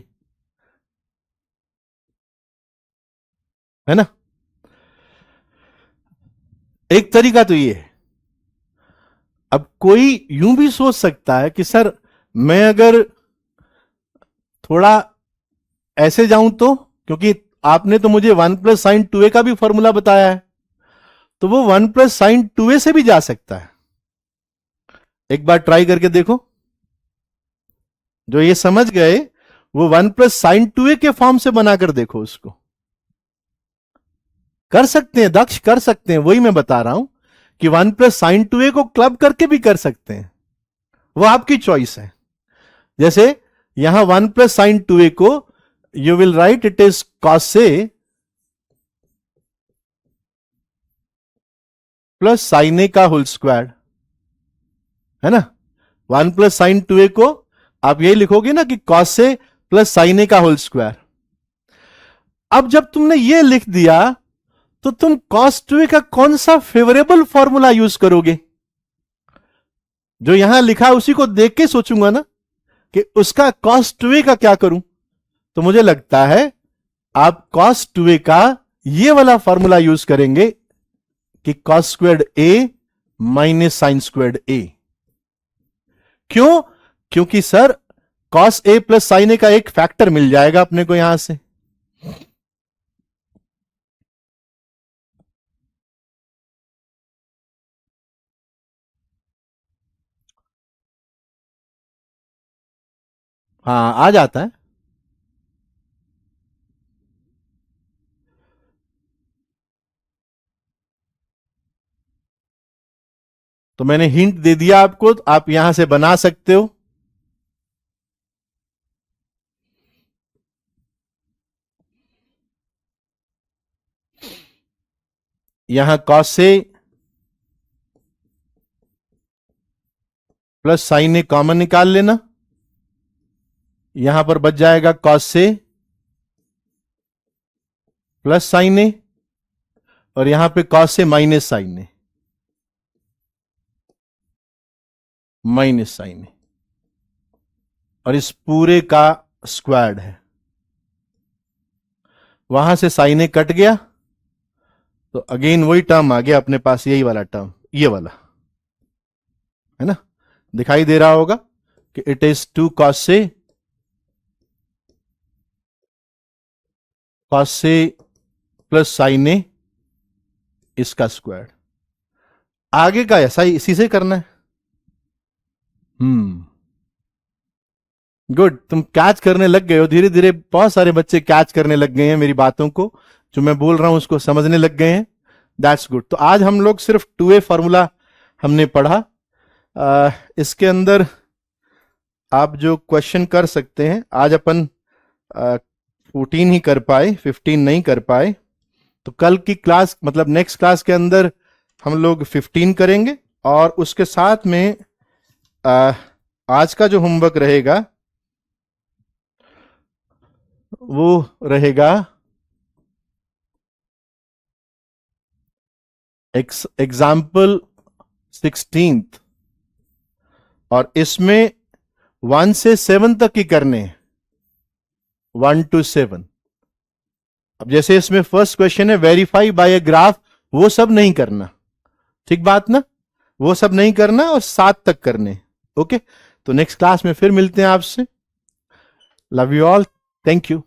है ना। एक तरीका तो ये है। अब कोई यूं भी सोच सकता है कि सर मैं अगर थोड़ा ऐसे जाऊं तो, क्योंकि आपने तो मुझे 1 प्लस साइन 2a का भी फॉर्मूला बताया है, तो वो 1 प्लस साइन 2a से भी जा सकता है। एक बार ट्राई करके देखो। जो ये समझ गए वो 1 प्लस साइन 2a के फॉर्म से बनाकर देखो उसको। कर सकते हैं दक्ष, कर सकते हैं, वही मैं बता रहा हूं कि 1 प्लस साइन 2a को क्लब करके भी कर सकते हैं, वो आपकी चॉइस है। जैसे यहां 1 प्लस साइन 2a को you will write it is cos A plus sine A का होल स्क्वायर, है ना। 1 प्लस साइन 2a को आप यही लिखोगे ना कि cos A plus sine A का होल स्क्वायर। अब जब तुमने ये लिख दिया, तो तुम कॉस 2a का कौन सा फेवरेबल फॉर्मूला यूज करोगे? जो यहां लिखा उसी को देख के सोचूंगा ना कि उसका कॉस 2a का क्या करूं। तो मुझे लगता है आप कॉस 2a का ये वाला फॉर्मूला यूज करेंगे कि cos squared A minus sine squared ए। क्यों? क्योंकि sir cos A plus sine A का एक फैक्टर मिल जाएगा अपने को यहां से। हाँ आ जाता है। तो मैंने हिंट दे दिया आपको, तो आप यहां से बना सकते हो। यहां कॉस से प्लस साइन ए कॉमन निकाल लेना, यहां पर बच जाएगा कॉस से प्लस साइन ए, और यहां पे कॉस से माइनस साइन ए, माइनस साइन ए, और इस पूरे का स्क्वायर्ड है। वहां से साइन ए कट गया, तो अगेन वही टर्म आ गया अपने पास, यही वाला टर्म, ये वाला, है ना। दिखाई दे रहा होगा कि इट इज 2 कॉस से प्लस साइन ए इसका स्क्वायर। आगे का ऐसा ही इसी से करना है। गुड, तुम कैच करने लग गए हो धीरे धीरे। बहुत सारे बच्चे कैच करने लग गए हैं मेरी बातों को, जो मैं बोल रहा हूं उसको समझने लग गए हैं। That's good. तो आज हम लोग सिर्फ 2a फॉर्मूला हमने पढ़ा। इसके अंदर आप जो क्वेश्चन कर सकते हैं, आज अपन 14 ही कर पाए, 15 नहीं कर पाए, तो कल की क्लास मतलब नेक्स्ट क्लास के अंदर हम लोग 15 करेंगे। और उसके साथ में आज का जो होमवर्क रहेगा वो रहेगा एग्जाम्पल 16th, और इसमें 1 से 7 तक ही करने हैं, 1 to 7। अब जैसे इसमें फर्स्ट क्वेश्चन है वेरीफाई बाय ए ग्राफ, वो सब नहीं करना, ठीक बात ना, वो सब नहीं करना और 7 तक करने। ओके, तो नेक्स्ट क्लास में फिर मिलते हैं आपसे। Love you all, thank you.